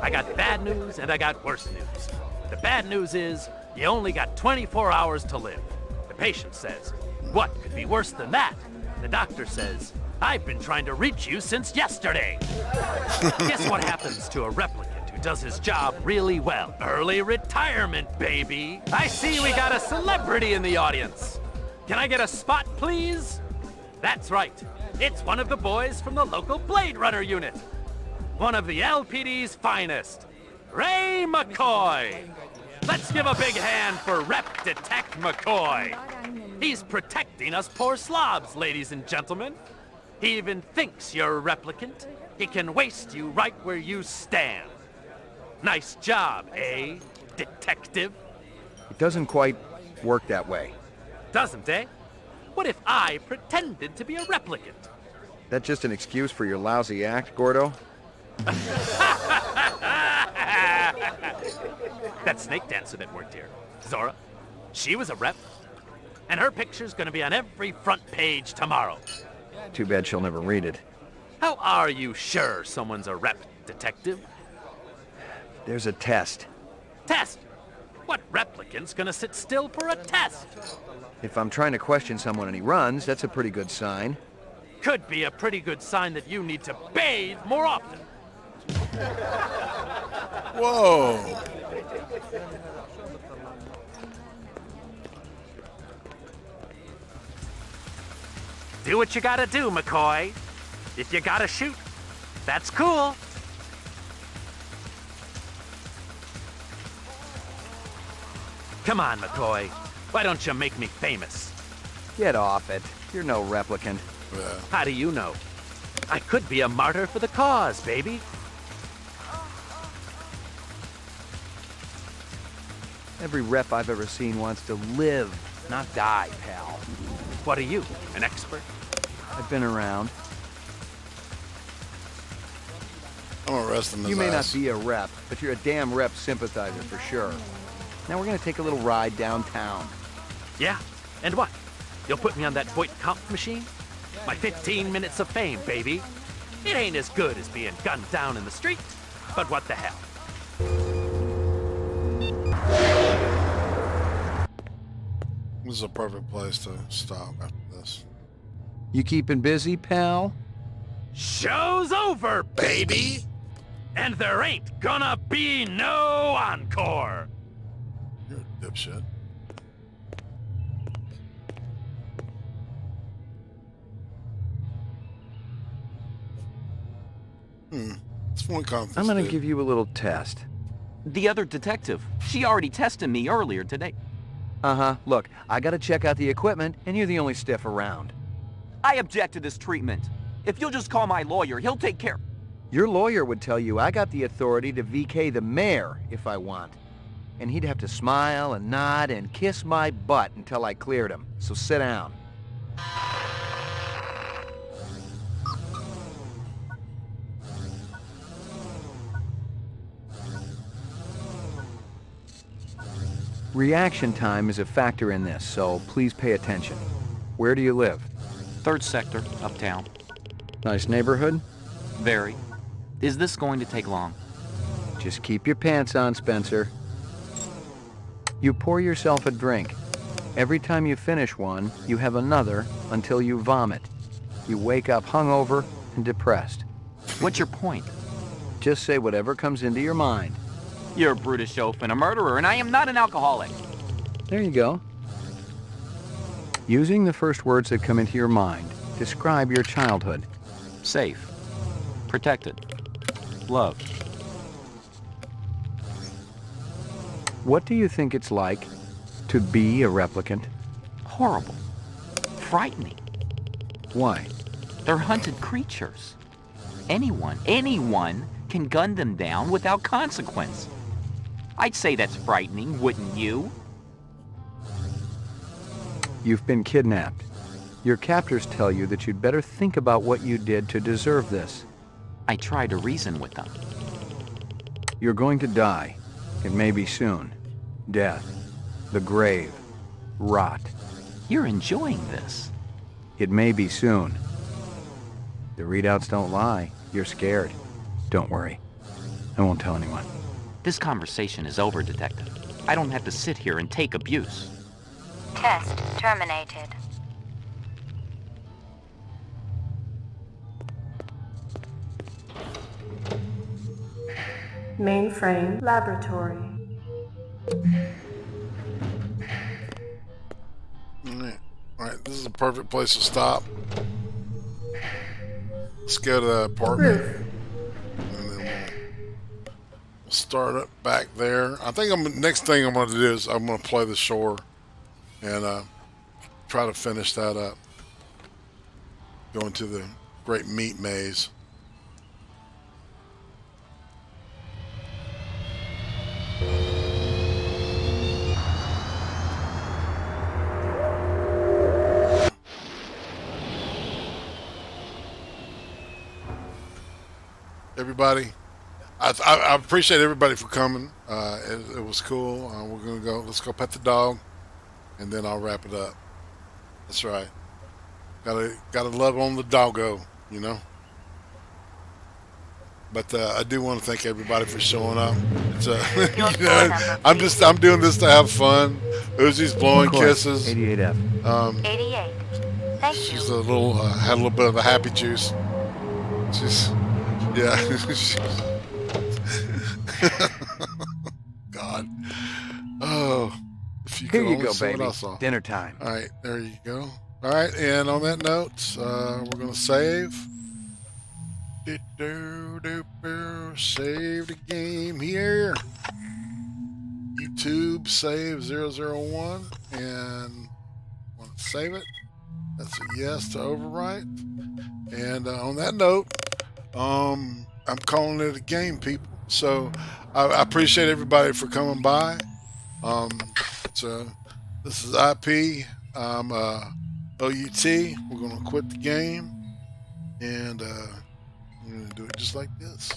I got bad news and I got worse news. The bad news is you only got 24 hours to live. The patient says, what could be worse than that? The doctor says, I've been trying to reach you since yesterday. Guess what happens to a replicant who does his job really well? Early retirement, baby. I see we got a celebrity in the audience. Can I get a spot, please? That's right. It's one of the boys from the local Blade Runner unit. One of the LPD's finest, Ray McCoy. Let's give a big hand for Rep Detect McCoy. He's protecting us poor slobs, ladies and gentlemen. He even thinks you're a replicant. He can waste you right where you stand. Nice job, eh, detective? It doesn't quite work that way. Doesn't, eh? What if I pretended to be a replicant? That just an excuse for your lousy act, Gordo? That snake dancer that worked here, Zora, she was a rep. And her picture's gonna be on every front page tomorrow. Too bad she'll never read it. How are you sure someone's a rep, detective? There's a test. Test? What replicant's gonna sit still for a test? If I'm trying to question someone and he runs, that's a pretty good sign. Could be a pretty good sign that you need to bathe more often. Whoa. Do what you gotta do, McCoy. If you gotta shoot, that's cool. Come on, McCoy. Why don't you make me famous? Get off it. You're no replicant. How do you know? I could be a martyr for the cause, baby. Every rep I've ever seen wants to live, not die, pal. What are you, an expert? I've been around. I'm arresting his You may ass. not be a rep, but you're a damn rep sympathizer for sure. Now we're gonna take a little ride downtown. Yeah? And what? You'll put me on that Voight Kampf machine? My 15 minutes of fame, baby. It ain't as good as being gunned down in the street, but what the hell? This is a perfect place to stop after this. You keeping busy, pal? Show's over, baby! And there ain't gonna be no encore! You're a dipshit. It's one conference. I'm gonna dude. give you a little test. The other detective, she already tested me earlier today. Uh-huh. Look, I gotta check out the equipment, and you're the only stiff around. I object to this treatment. If you'll just call my lawyer, he'll take care. Your lawyer would tell you I got the authority to VK the mayor if I want. And he'd have to smile and nod and kiss my butt until I cleared him. So sit down. Reaction time is a factor in this, so please pay attention. Where do you live? 3rd sector, uptown. Nice neighborhood? Very. Is this going to take long? Just keep your pants on, Spencer. You pour yourself a drink. Every time you finish one, you have another until you vomit. You wake up hungover and depressed. What's your point? Just say whatever comes into your mind. You're a brutish oaf and a murderer, and I am not an alcoholic. There you go. Using the first words that come into your mind, describe your childhood. Safe. Protected. Loved. What do you think it's like to be a replicant? Horrible. Frightening. Why? They're hunted creatures. Anyone can gun them down without consequence. I'd say that's frightening, wouldn't you? You've been kidnapped. Your captors tell you that you'd better think about what you did to deserve this. I try to reason with them. You're going to die. It may be soon. Death. The grave. Rot. You're enjoying this. It may be soon. The readouts don't lie. You're scared. Don't worry. I won't tell anyone. This conversation is over, Detective. I don't have to sit here and take abuse. Test terminated. Mainframe Laboratory. Alright, this is a perfect place to stop. Let's go to the apartment. And then we'll start up back there. I think next thing I'm going to do is I'm going to play the shore and try to finish that up. Go into the great meat maze. Everybody, I appreciate everybody for coming. It was cool. We're gonna go. Let's go pet the dog, and then I'll wrap it up. That's right. Gotta love on the doggo, you know. But I do want to thank everybody for showing up. It's you know, I'm doing this to have fun. Uzi's blowing kisses. 88F. 88. Thank you. She's a little had a little bit of a happy juice. She's yeah. God. Oh. If you Here could you only go, see what baby. I saw. Dinner time. All right, there you go. All right, and on that note, we're gonna save. Save the game here. YouTube save 001 and want to save it. That's a yes to overwrite. And on that note, I'm calling it a game, people. So I appreciate everybody for coming by. So this is IP. I'm OUT. We're gonna quit the game and. I'm going to do it just like this.